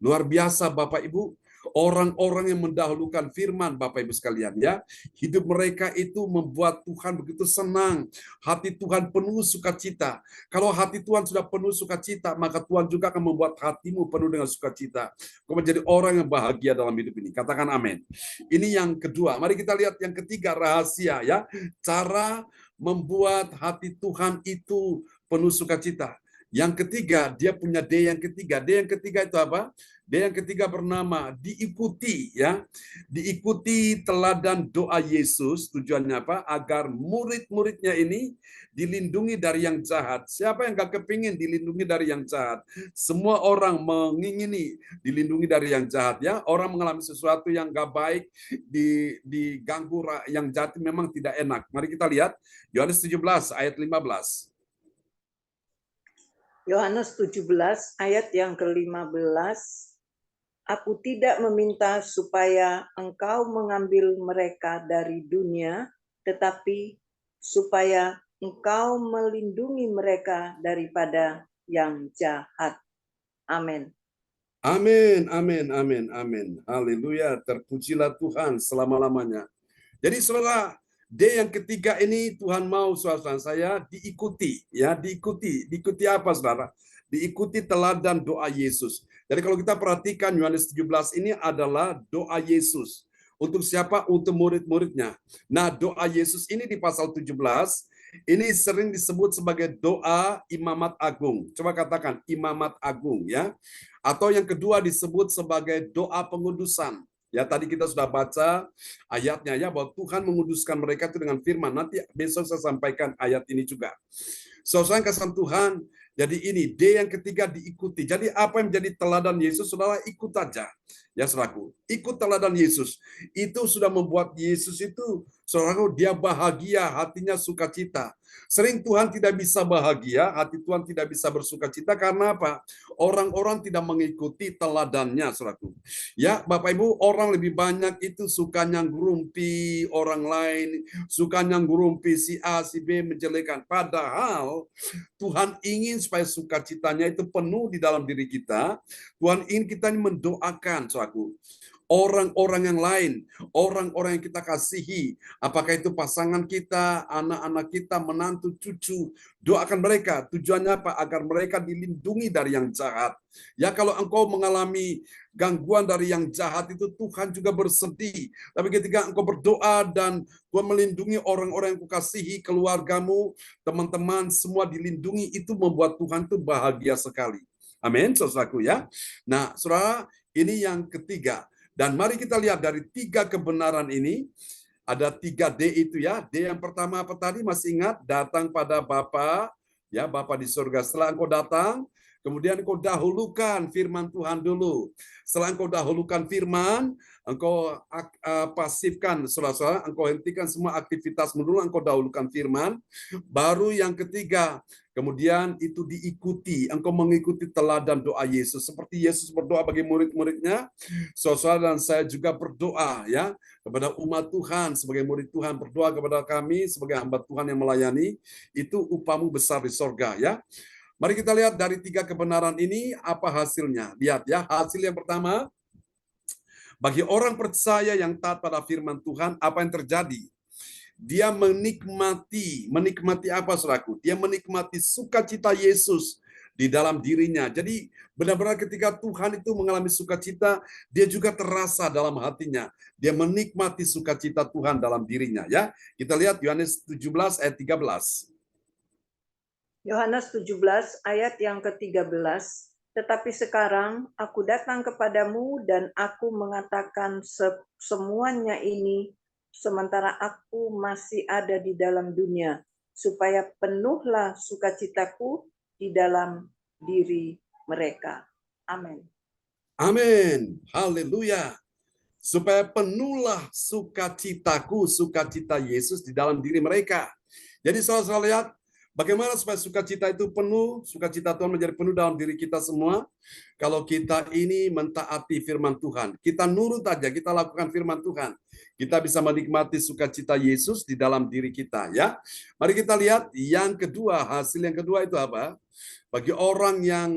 Luar biasa Bapak Ibu, orang-orang yang mendahulukan firman, Bapak Ibu sekalian ya, hidup mereka itu membuat Tuhan begitu senang. Hati Tuhan penuh sukacita. Kalau hati Tuhan sudah penuh sukacita, maka Tuhan juga akan membuat hatimu penuh dengan sukacita. Kau menjadi orang yang bahagia dalam hidup ini. Katakan amin. Ini yang kedua. Mari kita lihat yang ketiga, rahasia ya. Cara membuat hati Tuhan itu penuh sukacita. Yang ketiga, dia punya D yang ketiga. D yang ketiga itu apa? D yang ketiga bernama diikuti ya. Diikuti teladan doa Yesus. Tujuannya apa? Agar murid-muridnya ini dilindungi dari yang jahat. Siapa yang gak kepingin dilindungi dari yang jahat? Semua orang mengingini dilindungi dari yang jahat ya. Orang mengalami sesuatu yang gak baik, diganggu yang jahat memang tidak enak. Mari kita lihat Yohanes 17 ayat 15. Yohanes 17 ayat yang ke-15. Aku tidak meminta supaya Engkau mengambil mereka dari dunia, tetapi supaya Engkau melindungi mereka daripada yang jahat. Amin. Amin, amin, amin, amin. Haleluya, terpujilah Tuhan selama-lamanya. Jadi saudara, D yang ketiga ini Tuhan mau saudara saya diikuti, ya, diikuti apa saudara? Diikuti teladan doa Yesus. Jadi kalau kita perhatikan Yohanes 17 ini adalah doa Yesus. Untuk siapa? Untuk murid-muridnya. Nah, doa Yesus ini di pasal 17 ini sering disebut sebagai doa imamat agung. Coba katakan imamat agung, ya. Atau yang kedua disebut sebagai doa pengudusan. Ya, tadi kita sudah baca ayatnya ya, bahwa Tuhan menguduskan mereka itu dengan firman. Nanti besok saya sampaikan ayat ini juga. Saudara kasih Tuhan, jadi ini D yang ketiga diikuti. Jadi apa yang menjadi teladan Yesus, saudara ikut aja. Ya saudaraku, ikut teladan Yesus. Itu sudah membuat Yesus itu, saudaraku, dia bahagia, hatinya sukacita. Sering Tuhan tidak bisa bahagia, hati Tuhan tidak bisa bersukacita karena apa? Orang-orang tidak mengikuti teladannya, saudaraku. Ya, Bapak Ibu, orang lebih banyak itu sukanya ngerumpi orang lain, sukanya ngerumpi si A, si B menjelekan. Padahal Tuhan ingin supaya sukacitanya itu penuh di dalam diri kita. Tuhan ingin kita mendoakan, saudaraku, orang-orang yang lain, orang-orang yang kita kasihi, apakah itu pasangan kita, anak-anak kita, menantu, cucu, doakan mereka. Tujuannya apa? Agar mereka dilindungi dari yang jahat. Ya, kalau engkau mengalami gangguan dari yang jahat itu, Tuhan juga bersedih. Tapi ketika engkau berdoa dan Tuhan melindungi orang-orang yang kau kasihi, keluargamu, teman-teman, semua dilindungi, itu membuat Tuhan itu bahagia sekali. Amin, saudaraku ya. Nah, saudara, ini yang ketiga. Dan mari kita lihat dari 3 kebenaran ini, ada 3D itu ya. D yang pertama apa tadi? Masih ingat? Datang pada Bapa, ya, Bapa di surga. Setelah engkau datang, kemudian engkau dahulukan firman Tuhan dulu. Setelah engkau dahulukan firman, engkau pasifkan, saudara-saudara, engkau hentikan semua aktivitasmu dulu, engkau dahulukan firman. Baru yang ketiga, kemudian itu diikuti, engkau mengikuti teladan doa Yesus. Seperti Yesus berdoa bagi murid-muridnya, saudara dan saya juga berdoa ya kepada umat Tuhan sebagai murid Tuhan, berdoa kepada kami sebagai hamba Tuhan yang melayani, itu upahmu besar di sorga ya. Mari kita lihat dari 3 kebenaran ini apa hasilnya. Lihat ya, hasil yang pertama, bagi orang percaya yang taat pada firman Tuhan, apa yang terjadi? Dia menikmati apa saudaraku? Dia menikmati sukacita Yesus di dalam dirinya. Jadi benar-benar ketika Tuhan itu mengalami sukacita, dia juga terasa dalam hatinya. Dia menikmati sukacita Tuhan dalam dirinya ya. Kita lihat Yohanes 17 ayat 13. Yohanes 17 ayat yang ke-13. Tetapi sekarang aku datang kepadamu dan aku mengatakan semuanya ini sementara aku masih ada di dalam dunia, supaya penuhlah sukacitaku di dalam diri mereka. Amin. Amin. Haleluya. Supaya penuhlah sukacitaku, sukacita Yesus di dalam diri mereka. Jadi saudara lihat, bagaimana supaya sukacita itu penuh, sukacita Tuhan menjadi penuh dalam diri kita semua. Kalau kita ini mentaati firman Tuhan, kita nurut aja, kita lakukan firman Tuhan, kita bisa menikmati sukacita Yesus di dalam diri kita ya. Mari kita lihat yang kedua, hasil yang kedua itu apa? Bagi orang yang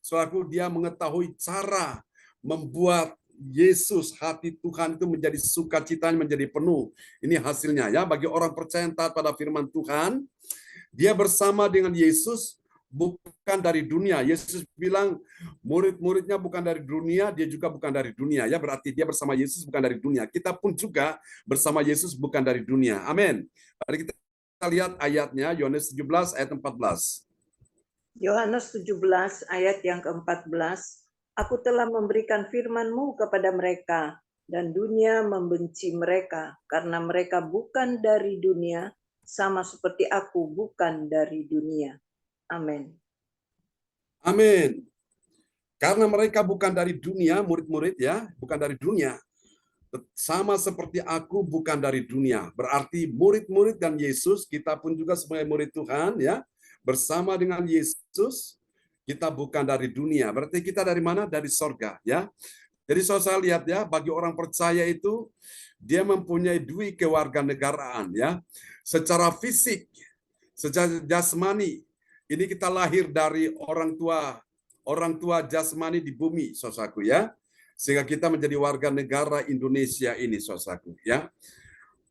selaku dia mengetahui cara membuat Yesus, hati Tuhan itu menjadi sukacitanya menjadi penuh. Ini hasilnya ya, bagi orang percaya taat pada firman Tuhan, dia bersama dengan Yesus bukan dari dunia. Yesus bilang murid-muridnya bukan dari dunia, dia juga bukan dari dunia. Ya, berarti dia bersama Yesus bukan dari dunia. Kita pun juga bersama Yesus bukan dari dunia. Amin. Mari kita lihat ayatnya, Yohanes 17 ayat 14. Yohanes 17 ayat yang ke-14. Aku telah memberikan firman-Mu kepada mereka, dan dunia membenci mereka, karena mereka bukan dari dunia, sama seperti aku bukan dari dunia. Amin. Amin. Karena mereka bukan dari dunia, murid-murid ya, bukan dari dunia. Sama seperti aku bukan dari dunia. Berarti murid-murid dan Yesus, kita pun juga sebagai murid Tuhan ya, bersama dengan Yesus, kita bukan dari dunia. Berarti kita dari mana? Dari sorga ya. Jadi saya lihat ya, bagi orang percaya itu dia mempunyai dua kewarganegaraan ya. Secara fisik, secara jasmani, ini kita lahir dari orang tua jasmani di bumi, saudaraku ya. Sehingga kita menjadi warga negara Indonesia ini, saudaraku ya.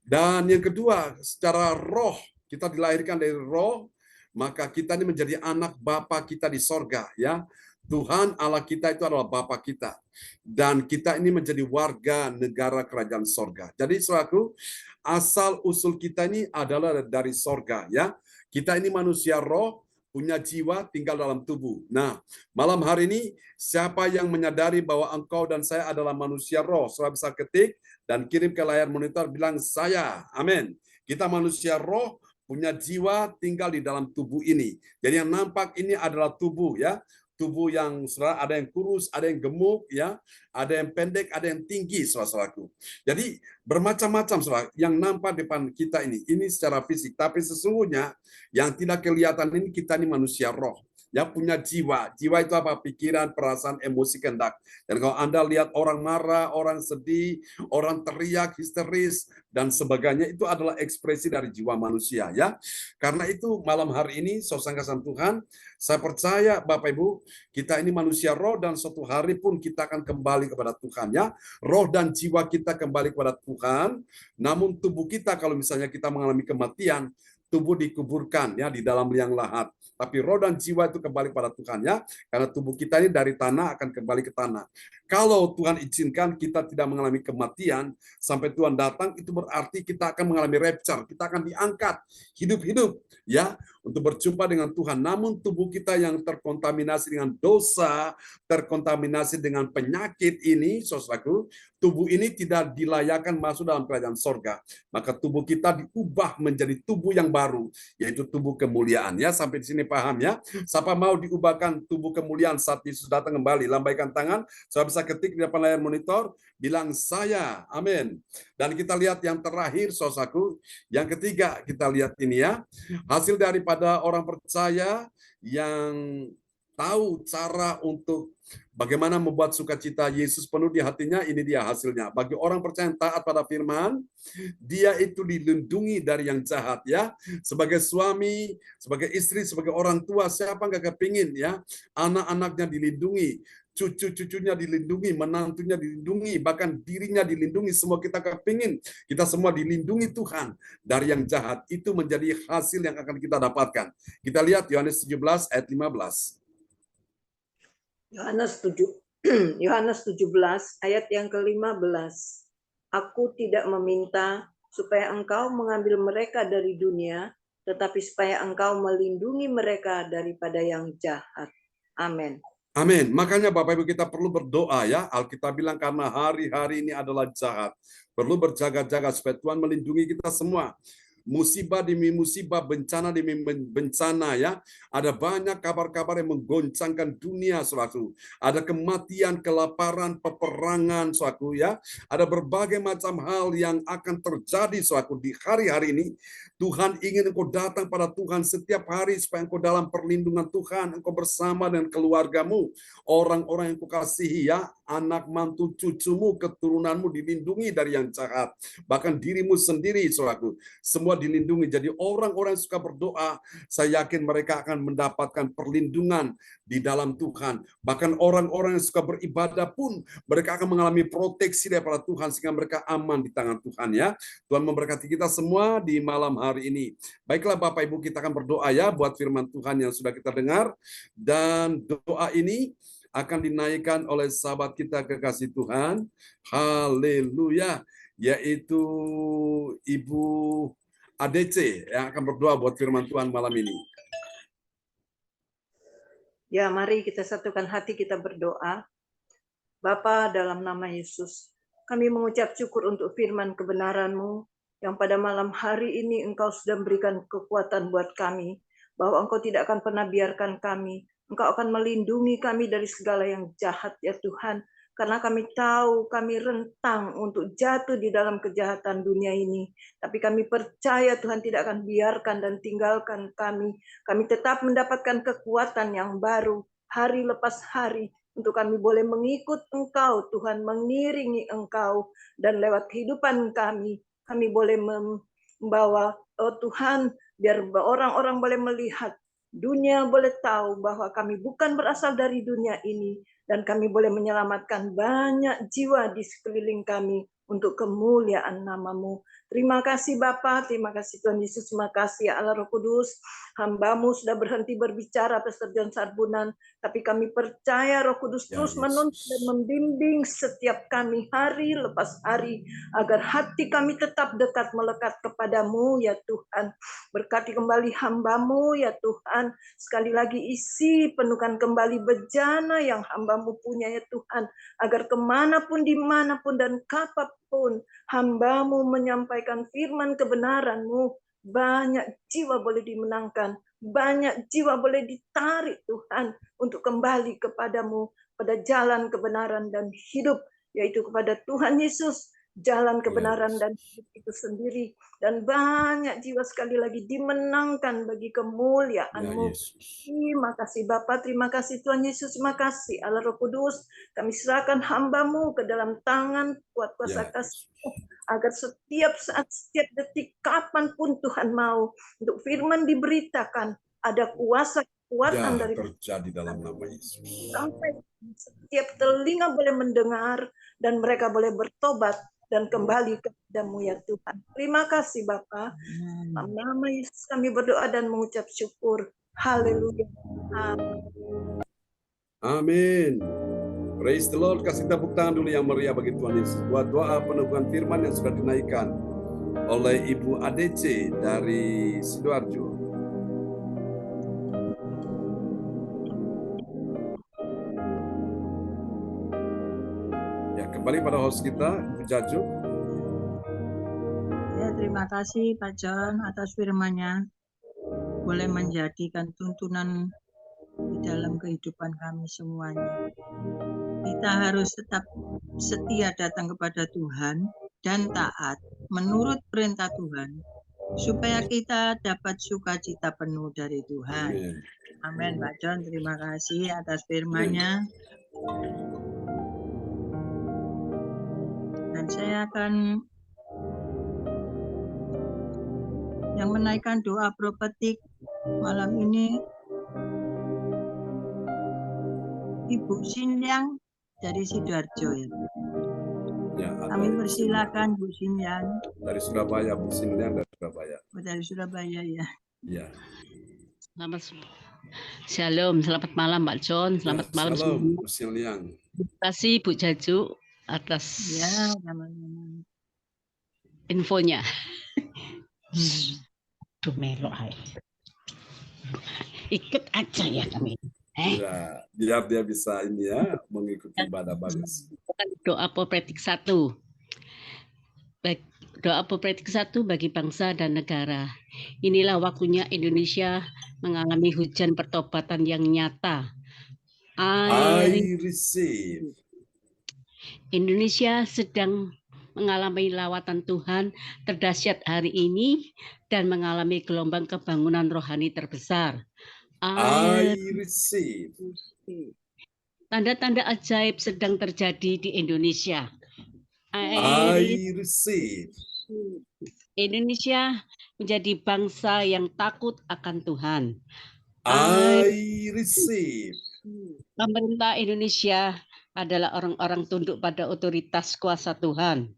Dan yang kedua, secara roh, kita dilahirkan dari roh, maka kita ini menjadi anak Bapa kita di sorga ya. Tuhan Allah kita itu adalah Bapa kita. Dan kita ini menjadi warga negara kerajaan sorga. Jadi saudaraku, asal usul kita ini adalah dari sorga ya. Kita ini manusia roh, punya jiwa, tinggal dalam tubuh. Nah, malam hari ini siapa yang menyadari bahwa engkau dan saya adalah manusia roh, saudara bisa ketik dan kirim ke layar monitor, bilang saya. Amin. Kita manusia roh, punya jiwa, tinggal di dalam tubuh ini. Jadi yang nampak ini adalah tubuh ya. Tubuh yang saudara, ada yang kurus, ada yang gemuk ya, ada yang pendek, ada yang tinggi, saudaraku. Jadi bermacam-macam saudara yang nampak depan kita ini secara fisik, tapi sesungguhnya yang tidak kelihatan ini kita ini manusia roh. Ya, punya jiwa. Jiwa itu apa? Pikiran, perasaan, emosi, kehendak. Dan kalau Anda lihat orang marah, orang sedih, orang teriak, histeris, dan sebagainya, itu adalah ekspresi dari jiwa manusia. Ya, karena itu malam hari ini, saudara kasih Tuhan, saya percaya Bapak Ibu, kita ini manusia roh dan suatu hari pun kita akan kembali kepada Tuhan. Ya, roh dan jiwa kita kembali kepada Tuhan. Namun tubuh kita kalau misalnya kita mengalami kematian, tubuh dikuburkan ya di dalam liang lahat. Tapi roh dan jiwa itu kembali pada Tuhan ya. Karena tubuh kita ini dari tanah akan kembali ke tanah. Kalau Tuhan izinkan kita tidak mengalami kematian sampai Tuhan datang, itu berarti kita akan mengalami rapture. Kita akan diangkat hidup-hidup ya untuk berjumpa dengan Tuhan. Namun tubuh kita yang terkontaminasi dengan dosa, terkontaminasi dengan penyakit ini, saudaraku, tubuh ini tidak dilayakkan masuk dalam kerajaan sorga. Maka tubuh kita diubah menjadi tubuh yang baru, yaitu tubuh kemuliaan. Ya, sampai di sini paham ya? Siapa mau diubahkan tubuh kemuliaan saat Yesus datang kembali? Lambaikan tangan, saya bisa ketik di depan layar monitor, bilang saya, amin. Dan kita lihat yang terakhir, saudaraku, yang ketiga kita lihat ini ya, hasil daripada orang percaya yang tahu cara untuk bagaimana membuat sukacita Yesus penuh di hatinya, ini dia hasilnya. Bagi orang percaya yang taat pada firman, dia itu dilindungi dari yang jahat ya. Sebagai suami, sebagai istri, sebagai orang tua, siapa nggak kepingin ya anak-anaknya dilindungi, cucu-cucunya dilindungi, menantunya dilindungi, bahkan dirinya dilindungi. Semua kita kepingin, kita semua dilindungi Tuhan dari yang jahat. Itu menjadi hasil yang akan kita dapatkan. Kita lihat Yohanes 17 ayat 15. Yohanes 17 ayat yang ke-15. Aku tidak meminta supaya engkau mengambil mereka dari dunia, tetapi supaya engkau melindungi mereka daripada yang jahat. Amin. Amin. Makanya Bapak Ibu kita perlu berdoa ya. Alkitab bilang karena hari-hari ini adalah jahat. Perlu berjaga-jaga supaya Tuhan melindungi kita semua. Musibah demi musibah, bencana demi bencana ya. Ada banyak kabar-kabar yang menggoncangkan dunia, saudaraku. Ada kematian, kelaparan, peperangan, saudaraku ya. Ada berbagai macam hal yang akan terjadi, saudaraku, di hari-hari ini. Tuhan ingin engkau datang pada Tuhan setiap hari supaya engkau dalam perlindungan Tuhan, engkau bersama dengan keluargamu, orang-orang yang kau kasihi ya, anak mantu cucumu, keturunanmu dilindungi dari yang jahat. Bahkan dirimu sendiri, saudaraku, semua dilindungi. Jadi orang-orang yang suka berdoa, saya yakin mereka akan mendapatkan perlindungan di dalam Tuhan. Bahkan orang-orang yang suka beribadah pun, mereka akan mengalami proteksi daripada Tuhan sehingga mereka aman di tangan Tuhan ya. Tuhan memberkati kita semua di malam hari ini. Baiklah Bapak Ibu, kita akan berdoa ya buat firman Tuhan yang sudah kita dengar. Dan doa ini akan dinaikkan oleh sahabat kita kekasih Tuhan. Haleluya. Yaitu Ibu ADC yang akan berdoa buat firman Tuhan malam ini. Ya, mari kita satukan hati kita berdoa. Bapa, dalam nama Yesus, kami mengucap syukur untuk firman kebenaran-Mu yang pada malam hari ini Engkau sudah berikan kekuatan buat kami, bahwa Engkau tidak akan pernah biarkan kami. Engkau akan melindungi kami dari segala yang jahat ya Tuhan. Karena kami tahu kami rentang untuk jatuh di dalam kejahatan dunia ini. Tapi kami percaya Tuhan tidak akan biarkan dan tinggalkan kami. Kami tetap mendapatkan kekuatan yang baru hari lepas hari. untuk kami boleh mengikut Engkau, Tuhan, mengiringi Engkau, dan lewat kehidupan kami boleh membawa, oh Tuhan, biar orang-orang boleh melihat, dunia boleh tahu bahwa kami bukan berasal dari dunia ini, dan kami boleh menyelamatkan banyak jiwa di sekeliling kami untuk kemuliaan nama-Mu. Terima kasih Bapa, terima kasih Tuhan Yesus, terima kasih ya Allah Roh Kudus. Hamba-Mu sudah berhenti berbicara, Pastor John Sarbunan, tapi kami percaya Roh Kudus Ya, terus menuntun dan Yesus. membimbing setiap kami hari lepas hari, agar hati kami tetap dekat melekat kepadamu ya Tuhan. Berkati kembali hamba-Mu ya Tuhan. Sekali lagi isi, penuhkan kembali bejana yang hamba-Mu punya ya Tuhan. Agar kemanapun, dimanapun, dan kapanpun hamba-Mu menyampaikan firman kebenaran-Mu, banyak jiwa boleh dimenangkan, banyak jiwa boleh ditarik Tuhan untuk kembali kepadamu, pada jalan kebenaran dan hidup, yaitu kepada Tuhan Yesus, jalan kebenaran dan hidup itu sendiri. Dan banyak jiwa sekali lagi dimenangkan bagi Ya, kemuliaan-Mu. Yesus. Terima kasih Bapa, terima kasih Tuhan Yesus, terima kasih Allah Roh Kudus. Kami serahkan hamba-Mu ke dalam tangan kuat kuasa Ya, kasih, Yesus. agar setiap saat, setiap detik, kapanpun Tuhan mau, untuk firman diberitakan, ada kuasa kekuatan Ya, dari terjadi dalam nama Yesus. sampai setiap telinga boleh mendengar, dan mereka boleh bertobat dan kembali kepadamu ya Tuhan. Terima kasih Bapa. Dalam nama Yesus kami berdoa dan mengucap syukur. Haleluya. Amin. Praise the Lord. Kasih tepuk tangan dulu yang meriah bagi Tuhan Yesus. Buat doa peneguhan firman yang sudah dinaikkan oleh Ibu ADC dari Sidoarjo. Ya, kembali pada host kita, Ibu Jaju. Ya, terima kasih Pak John atas firman-Nya. Boleh menjadikan tuntunan di dalam kehidupan kami semuanya. Kita harus tetap setia datang kepada Tuhan dan taat menurut perintah Tuhan, supaya kita dapat sukacita penuh dari Tuhan. Amin. Amin, Pak John. Terima kasih atas firman-Nya. Dan saya akan yang menaikkan doa profetik malam ini, Ibu Sinyang dari Sidoarjo. Ya, ada Kami Ibu persilakan Bu Sinyang. dari Surabaya, Bu Sinlian dari Surabaya. Dari Surabaya ya. Ya. Shalom, selamat malam Pak John, selamat Ya, malam salam, semua. Bu Sinlian. Terima kasih Bu Jaju atas Ya, teman-teman. infonya. Duh melok hai. Ikut aja ya kami. Ya, biar dia bisa ini ya, mengikuti ibadah bagus. Doa profetik 1. Doa profetik 1 bagi bangsa dan negara. Inilah waktunya Indonesia mengalami hujan pertobatan yang nyata. I receive. Indonesia sedang mengalami lawatan Tuhan terdahsyat hari ini dan mengalami gelombang kebangunan rohani terbesar. I receive. Tanda-tanda ajaib sedang terjadi di Indonesia. I receive. Indonesia menjadi bangsa yang takut akan Tuhan. I receive. Pemerintah Indonesia adalah orang-orang tunduk pada otoritas kuasa Tuhan.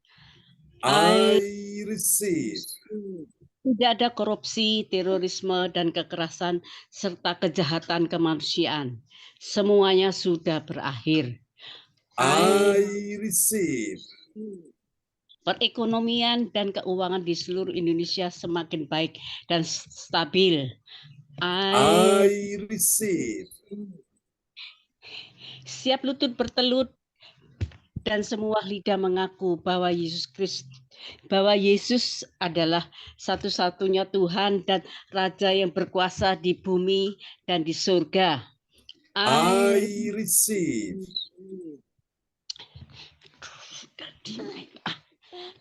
I receive. Tidak ada korupsi, terorisme, dan kekerasan, serta kejahatan kemanusiaan. Semuanya sudah berakhir. I receive. Perekonomian dan keuangan di seluruh Indonesia semakin baik dan stabil. I receive. Siap lutut bertelut dan semua lidah mengaku bahwa Yesus adalah satu-satunya Tuhan dan Raja yang berkuasa di bumi dan di surga. I receive.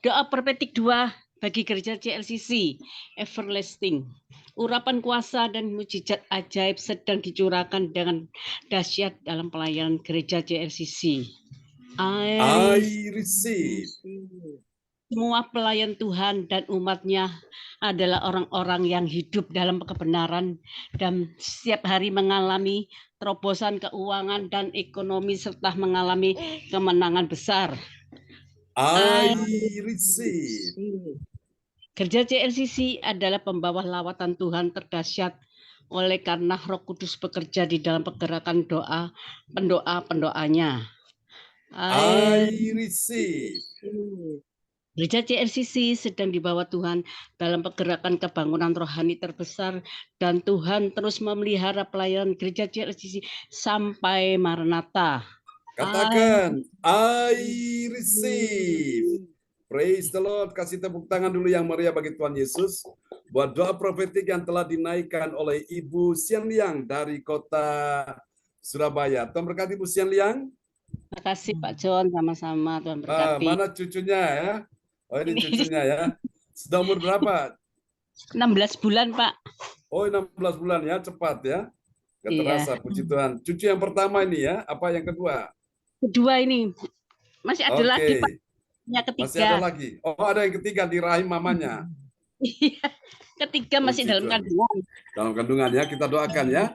Doa profetik 2 bagi gereja CLCC, everlasting. Urapan kuasa dan mujizat ajaib sedang dicurahkan dengan dahsyat dalam pelayanan gereja JLCC. I receive. Semua pelayan Tuhan dan umatnya adalah orang-orang yang hidup dalam kebenaran dan setiap hari mengalami terobosan keuangan dan ekonomi serta mengalami kemenangan besar. I receive. Gereja JLCC adalah pembawa lawatan Tuhan terdahsyat oleh karena Roh Kudus bekerja di dalam pergerakan doa pendoa-pendoanya. I receive. Gereja JLCC sedang dibawa Tuhan dalam pergerakan kebangunan rohani terbesar dan Tuhan terus memelihara pelayanan gereja JLCC sampai Maranatha. Katakan, I receive. Praise the Lord. Kasih tepuk tangan dulu yang meriah bagi Tuhan Yesus. Buat doa profetik yang telah dinaikkan oleh Ibu Sian Liang dari kota Surabaya. Tuhan berkati Ibu Sian Liang. Terima kasih Pak John, sama-sama Tuhan berkati. Mana cucunya ya? Oh ini cucunya ya. Sudah umur berapa? 16 bulan Pak. Oh 16 bulan ya, cepat ya. Gak terasa, puji Tuhan. Cucu yang pertama ini ya, apa yang kedua? Kedua ini, masih ada lagi Pak. Yang ketiga. Masih ada lagi. Oh ada yang ketiga di rahim mamanya. Ketiga masih dalam kandungan. Dalam kandungan ya, kita doakan ya.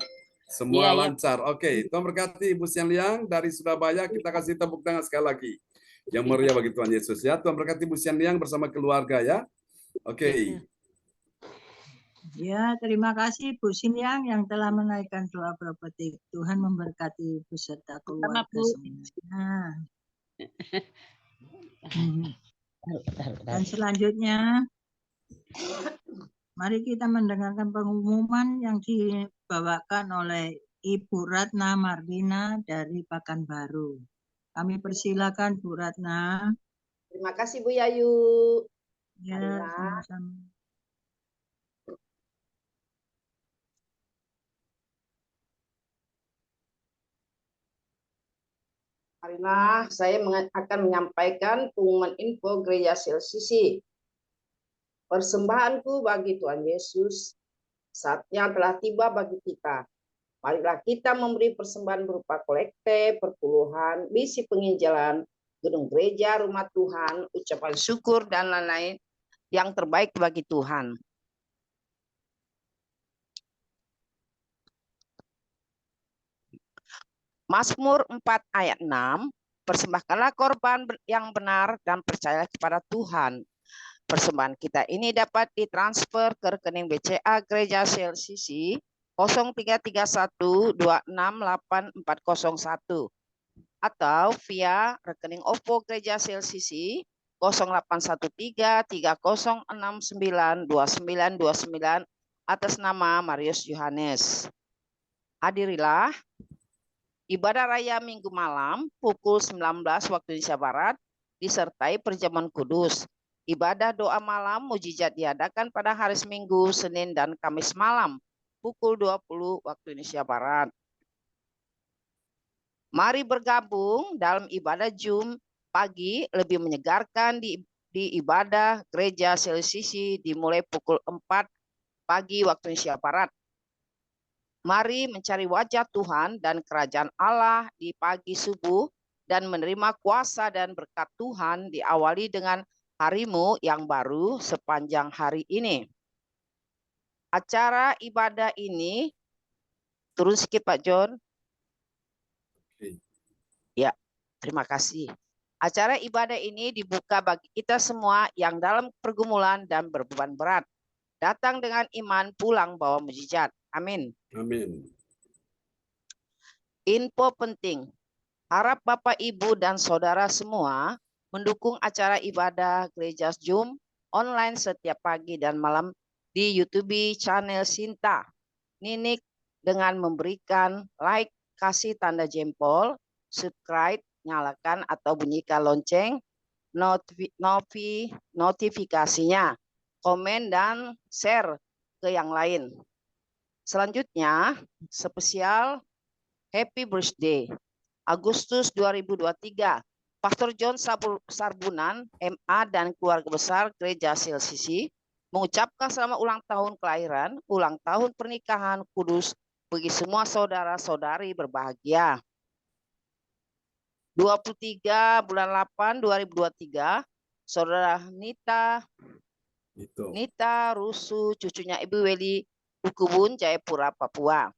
Semua lancar. Oke, Tuhan berkati Ibu Sian Liang dari Surabaya. Kita kasih tepuk tangan sekali lagi. Yang meriah bagi Tuhan Yesus ya. Tuhan berkati Ibu Sian Liang bersama keluarga ya. Oke. Ya, terima kasih Bu Sinyang yang telah menaikkan doa profetik. Tuhan memberkati beserta keluarga semuanya. Dan selanjutnya, mari kita mendengarkan pengumuman yang dibawakan oleh Ibu Ratna Marlina dari Pekanbaru. Kami persilakan Bu Ratna. Terima kasih Bu Yayu. Ya, sama-sama. Marilah saya akan menyampaikan pengumuman info Gereja JLCC. Persembahanku bagi Tuhan Yesus, saatnya telah tiba bagi kita. Marilah kita memberi persembahan berupa kolekte, perpuluhan, misi penginjilan, gedung gereja, rumah Tuhan, ucapan syukur, dan lain-lain yang terbaik bagi Tuhan. Mazmur 4 ayat 6, persembahkanlah korban yang benar dan percaya kepada Tuhan. Persembahan kita ini dapat ditransfer ke rekening BCA Gereja JLCC 0311268401 atau via rekening OVO Gereja JLCC 081330692929 atas nama Marius Yohanes. Hadirilah ibadah raya Minggu malam pukul 19 waktu Indonesia Barat disertai perjamuan kudus. Ibadah doa malam mujizat diadakan pada hari Minggu, Senin, dan Kamis malam pukul 20 waktu Indonesia Barat. Mari bergabung dalam ibadah Jum pagi lebih menyegarkan di ibadah gereja JLCC dimulai pukul 4 pagi waktu Indonesia Barat. Mari mencari wajah Tuhan dan kerajaan Allah di pagi subuh dan menerima kuasa dan berkat Tuhan diawali dengan harimu yang baru sepanjang hari ini. Acara ibadah ini, turun sedikit Pak John. Ya, terima kasih. Acara ibadah ini dibuka bagi kita semua yang dalam pergumulan dan berbeban berat. Datang dengan iman, pulang bawa mujizat. Amin. Amin. Info penting. Harap Bapak, Ibu, dan Saudara semua mendukung acara ibadah Gereja Zoom online setiap pagi dan malam di YouTube channel Sinta Ninik dengan memberikan like, kasih tanda jempol, subscribe, nyalakan atau bunyikan lonceng, notifikasinya, komen, dan share ke yang lain. Selanjutnya, spesial Happy Birthday Agustus 2023, Pastor John Sarbunan, MA, dan keluarga besar Gereja JLCC mengucapkan selamat ulang tahun kelahiran, ulang tahun pernikahan kudus bagi semua saudara-saudari berbahagia. 23 bulan 8 2023, Saudara Nita Itu. Rusu, cucunya Ibu Weli Hukubun, Jayapura, Papua.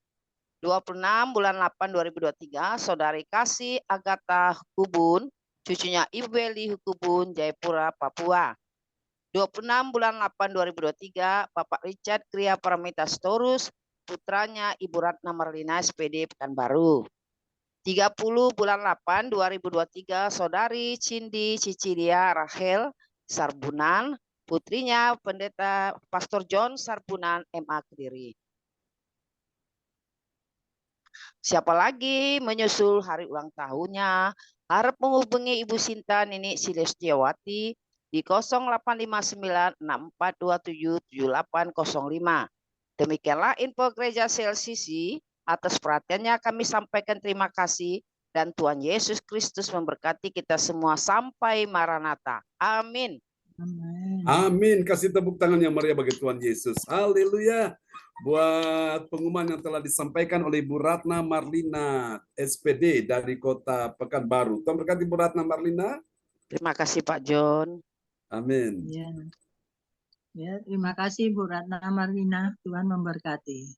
26 bulan 8 2023, Saudari Kasih Agatha Hukubun, cucunya Ibu Weli Hukubun, Jayapura, Papua. 26 bulan 8 2023, Bapak Richard Kria Paramita Storus, putranya Ibu Ratna Marlina, SPD Pekanbaru. 30 bulan 8 2023, Saudari Cindi Cicilia Rahel Sarbunan, putrinya Pendeta Pastor John Sarbunan, MA Kediri. Siapa lagi menyusul hari ulang tahunnya? Harap menghubungi Ibu Sinta Nini Silestiawati di 085964277805. Demikianlah info Gereja CLCC. Atas perhatiannya kami sampaikan terima kasih dan Tuhan Yesus Kristus memberkati kita semua sampai Maranatha. Amin. Amin. Amin. Kasih tepuk tangan yang meriah bagi Tuhan Yesus. Haleluya. Buat pengumuman yang telah disampaikan oleh Ibu Ratna Marlina, SPD dari Kota Pekanbaru. Tuhan berkati Ibu Ratna Marlina. Terima kasih Pak John. Amin. Ya. Ya, terima kasih Bu Ratna Marlina. Tuhan memberkati.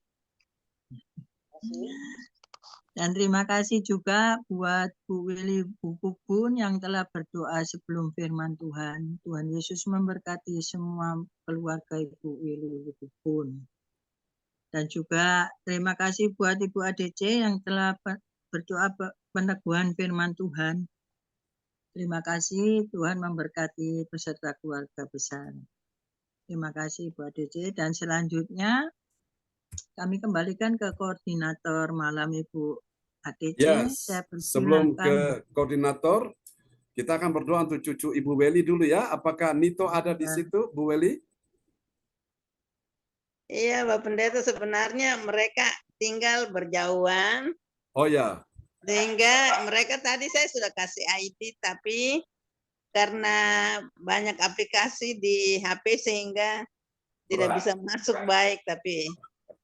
Dan terima kasih juga buat Bu Weli Hukubun yang telah berdoa sebelum firman Tuhan. Tuhan Yesus memberkati semua keluarga Ibu Weli Hukubun. Dan juga terima kasih buat Ibu ADC yang telah berdoa peneguhan firman Tuhan. Terima kasih, Tuhan memberkati beserta keluarga besar. Terima kasih Ibu ADC. Dan selanjutnya kami kembalikan ke koordinator malam Ibu ADC. Ya, Saya sebelum persilahkan. ke koordinator, kita akan berdoa untuk cucu Ibu Weli dulu ya. Apakah Nito ada di situ, Bu Weli? Iya, Pak Pendeta, sebenarnya mereka tinggal berjauhan, Oh ya, sehingga mereka tadi saya sudah kasih ID, tapi karena banyak aplikasi di HP sehingga tidak bisa masuk baik, tapi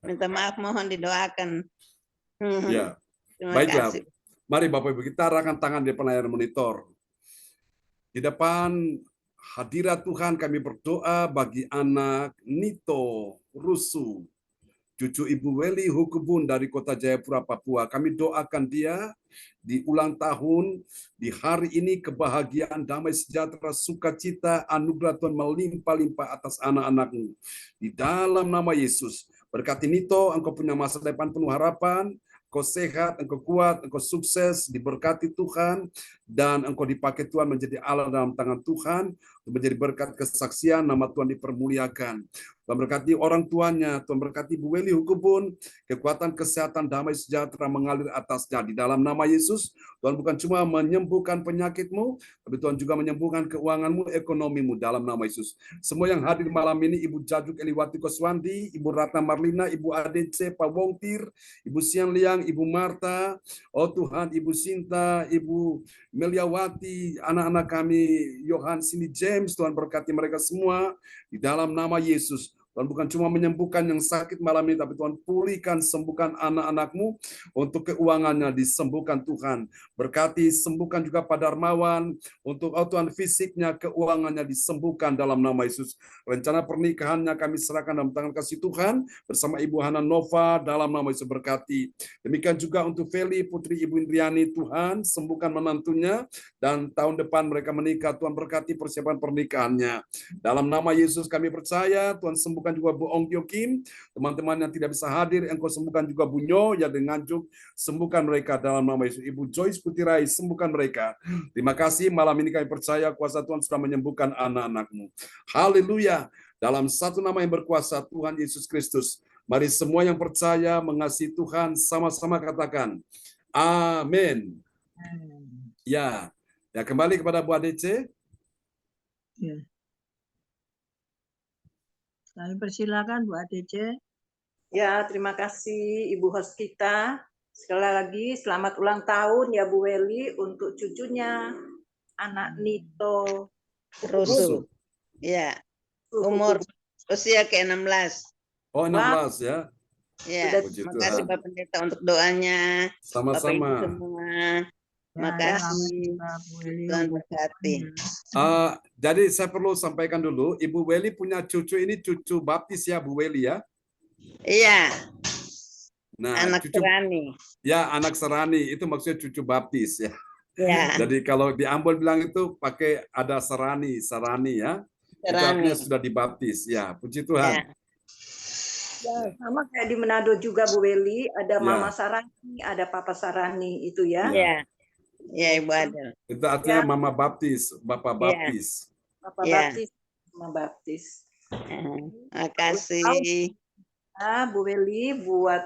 minta maaf, mohon didoakan. ya. Terima Baiklah. kasih. Mari Bapak Ibu kita arahkan tangan di layar monitor. Di depan hadirat Tuhan kami berdoa bagi anak Nito Rusu, cucu Ibu Weli Hukubun dari Kota Jayapura, Papua. Kami doakan dia di ulang tahun, di hari ini kebahagiaan, damai sejahtera, sukacita, anugerah Tuhan melimpah-limpah atas anak-anakmu. Di dalam nama Yesus, berkati Nito, engkau punya masa depan penuh harapan, engkau sehat, engkau kuat, engkau sukses, diberkati Tuhan, dan engkau dipakai Tuhan menjadi Allah dalam tangan Tuhan, menjadi berkat kesaksian, nama Tuhan dipermuliakan. Tuhan berkati orang tuanya, Tuhan berkati Bu Weli Hukubun, kekuatan kesehatan, damai sejahtera mengalir atasnya. Di dalam nama Yesus, Tuhan bukan cuma menyembuhkan penyakitmu, tapi Tuhan juga menyembuhkan keuanganmu, ekonomimu dalam nama Yesus. Semua yang hadir malam ini, Ibu Jajuk Eliwati Koswandi, Ibu Ratna Marlina, Ibu ADC, Pak Wongtir, Ibu Sian Liang, Ibu Marta, oh Tuhan, Ibu Sinta, Ibu Meliawati, anak-anak kami, Yohan, Cindy James, Tuhan berkati mereka semua di dalam nama Yesus. Tuhan bukan cuma menyembuhkan yang sakit malam ini, tapi Tuhan pulihkan, sembuhkan anak-anakmu untuk keuangannya disembuhkan Tuhan. Berkati, sembuhkan juga Pak Darmawan, untuk Tuhan fisiknya, keuangannya disembuhkan dalam nama Yesus. Rencana pernikahannya kami serahkan dalam tangan kasih Tuhan, bersama Ibu Hana Nova, dalam nama Yesus berkati. Demikian juga untuk Feli, putri Ibu Indriani, Tuhan sembuhkan menantunya, dan tahun depan mereka menikah, Tuhan berkati persiapan pernikahannya. Dalam nama Yesus kami percaya, Tuhan sembuhkan juga Bu Ong Tio Kim, teman-teman yang tidak bisa hadir, engkau sembuhkan juga Bu Nyo, yang dengan Nganjuk, sembuhkan mereka dalam nama Yesus. Ibu Joyce Putirai, sembuhkan mereka. Terima kasih, malam ini kami percaya kuasa Tuhan sudah menyembuhkan anak-anakmu. Haleluya. Dalam satu nama yang berkuasa, Tuhan Yesus Kristus. Mari semua yang percaya mengasihi Tuhan, sama-sama katakan, amin. Ya, ya kembali kepada Bu ADC. Ya. Kami persilakan Bu ADC. Ya, terima kasih Ibu host kita. Sekali lagi selamat ulang tahun ya Bu Weli untuk cucunya anak Nito Rusu. Ya, umur usia ke-16. Oh, 16 ya. Ya, Sudah. Puji terima kasih Tuhan. Pak Pendeta untuk doanya. Bapak Ibu Sama-sama. semua, Ya, makasih. selamat juga, Bu Eli. Tuhan berkati. Jadi saya perlu sampaikan dulu, Ibu Weli punya cucu ini cucu baptis ya, Bu Weli ya. Iya, Nah, anak cucu Serani. ya anak serani itu maksudnya cucu baptis ya. Ya, Jadi kalau di Ambon bilang itu pakai ada serani ya. Itu artinya Serani. sudah dibaptis ya. Puji Ya, Tuhan. Ya, sama kayak di Manado juga Bu Weli, ada Ya. Mama Sarani, ada Papa Sarani itu ya. ya, ya Ibu Adel. Itu artinya Ya. Mama baptis, Bapak Ya. baptis. Papa Ya. Baptis, Mama Baptis. Makasih. Nah, Bu Weli buat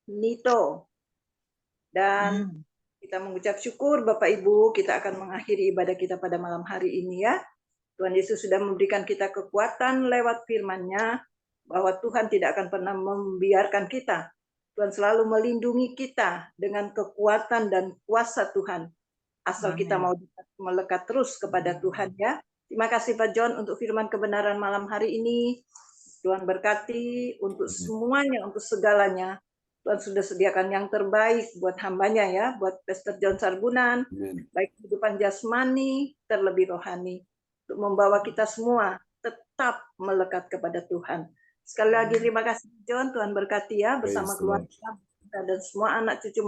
Nito. Dan kita mengucap syukur Bapak Ibu, kita akan mengakhiri ibadah kita pada malam hari ini ya. Tuhan Yesus sudah memberikan kita kekuatan lewat firman-Nya, bahwa Tuhan tidak akan pernah membiarkan kita. Tuhan selalu melindungi kita dengan kekuatan dan kuasa Tuhan. Asal kita mau melekat terus kepada Tuhan ya. Terima kasih Pak John untuk firman kebenaran malam hari ini. Tuhan berkati untuk semuanya, untuk segalanya. Tuhan sudah sediakan yang terbaik buat hambanya ya, buat Pastor John Sarbunan, baik kehidupan jasmani, terlebih rohani, untuk membawa kita semua tetap melekat kepada Tuhan. Sekali lagi terima kasih John, Tuhan berkati ya, bersama keluarga dan semua anak cucu,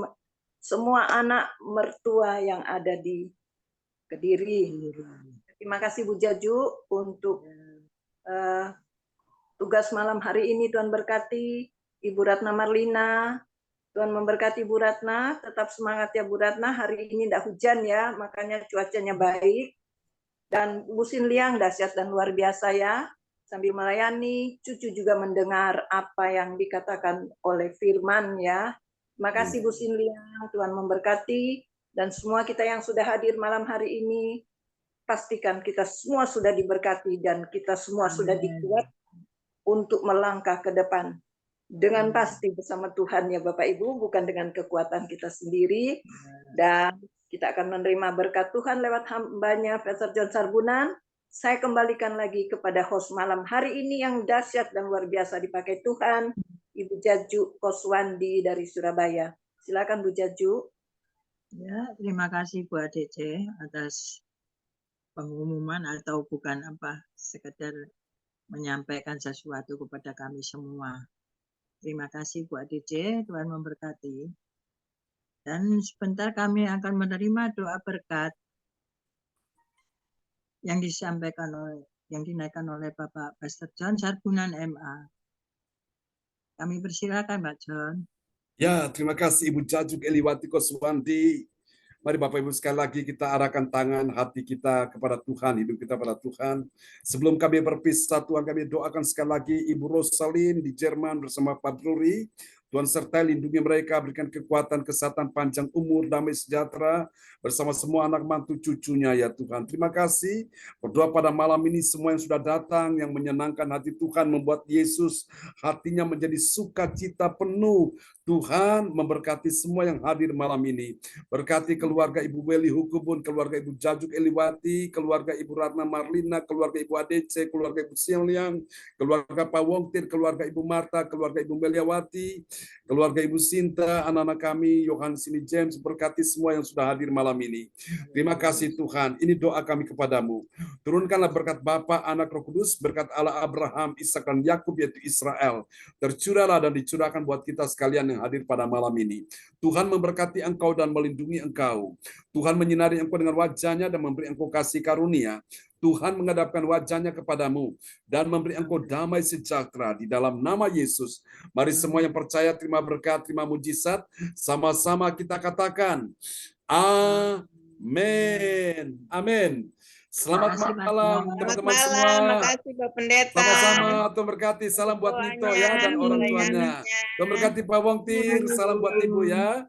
semua anak mertua yang ada di Kediri. Terima kasih Bu Jaju untuk tugas malam hari ini. Tuhan berkati Ibu Ratna Marlina. Tuhan memberkati Bu Ratna, tetap semangat ya Bu Ratna. Hari ini tidak hujan ya, makanya cuacanya baik. Dan Bu Sinliang dahsyat dan luar biasa ya. Sambil melayani, cucu juga mendengar apa yang dikatakan oleh firman ya. Terima kasih Bu Sinliang, Tuhan memberkati. Dan semua kita yang sudah hadir malam hari ini, pastikan kita semua sudah diberkati dan kita semua sudah dikuatkan untuk melangkah ke depan. Dengan pasti bersama Tuhan ya Bapak Ibu, bukan dengan kekuatan kita sendiri. Dan kita akan menerima berkat Tuhan lewat hambanya Pastor John Sarbunan. Saya kembalikan lagi kepada host malam hari ini yang dahsyat dan luar biasa dipakai Tuhan, Ibu Jaju Koswandi dari Surabaya. Silakan Bu Jaju. Ya, terima kasih Bu ADC atas pengumuman atau bukan apa, sekedar menyampaikan sesuatu kepada kami semua. Terima kasih Bu ADC, Tuhan memberkati. Dan sebentar kami akan menerima doa berkat yang disampaikan oleh, yang dinaikkan oleh Bapak Pastor John Sarbunan MA. Kami persilakan Pak John. Ya, terima kasih Ibu Jajuk Eliwati Koswandi. Mari Bapak Ibu sekali lagi kita arahkan tangan hati kita kepada Tuhan, hidup kita pada Tuhan. Sebelum kami berpisah, Tuhan kami doakan sekali lagi Ibu Rosalin di Jerman bersama Pak Druri. Tuhan sertai lindungi mereka, berikan kekuatan, kesehatan, panjang umur, damai sejahtera bersama semua anak mantu cucunya ya Tuhan. Terima kasih. Berdoa pada malam ini semua yang sudah datang, yang menyenangkan hati Tuhan, membuat Yesus hatinya menjadi sukacita penuh. Tuhan memberkati semua yang hadir malam ini. Berkati keluarga Ibu Weli Hukubun, keluarga Ibu Jajuk Eliwati, keluarga Ibu Ratna Marlina, keluarga Ibu ADC, keluarga Ibu Sinliang, keluarga Pak Wongtir, keluarga Ibu Marta, keluarga Ibu Meliawati, keluarga Ibu Sinta, anak-anak kami, Yohanes ini James, berkati semua yang sudah hadir malam ini. Terima kasih Tuhan, ini doa kami kepadamu. Turunkanlah berkat Bapa, Anak, Roh Kudus, berkat Allah Abraham, Ishak dan Yakub yaitu Israel. Tercurahlah dan dicurahkan buat kita sekalian yang hadir pada malam ini. Tuhan memberkati engkau dan melindungi engkau. Tuhan menyinari engkau dengan wajahnya dan memberi engkau kasih karunia. Tuhan menghadapkan wajahnya kepadamu dan memberi engkau damai sejahtera di dalam nama Yesus. Mari semua yang percaya terima berkat, terima mujizat. Sama-sama kita katakan, amin. Amin. Selamat malam teman-teman semua. Terima kasih Pak Pendeta. Sama-sama, Tuhan berkati. Salam buat Nito ya dan orang tuanya. Tuhan berkati Pak Wongtir, salam buat Ibu ya.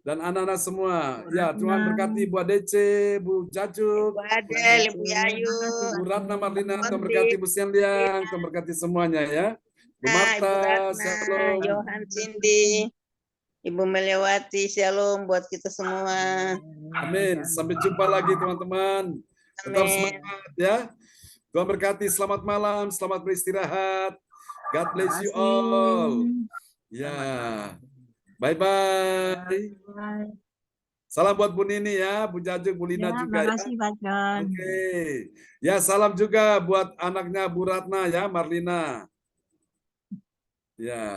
Dan anak-anak semua. Ya, Tuhan berkati Bu ADC, Bu Jajuk, Bu Adel, Ibu Yayu, Bu Ratna Marlina, Tuhan berkati Bu Sinliang, Tuhan berkati semuanya ya. Bu Marta, shalom. Johan Cindy, Ibu Meliawati, shalom buat kita semua. Amin. Sampai jumpa lagi teman-teman. Tetap semangat ya. Tuhan berkati. Selamat malam, selamat beristirahat. God bless you Terima kasih. all. Ya, bye-bye. Bye. Salam buat Bu Nini ya, Bu Jajung, Bu Lina Ya, juga ya. makasih Pak John. Oke. Ya, salam juga buat anaknya Bu Ratna ya, Marlina. Ya.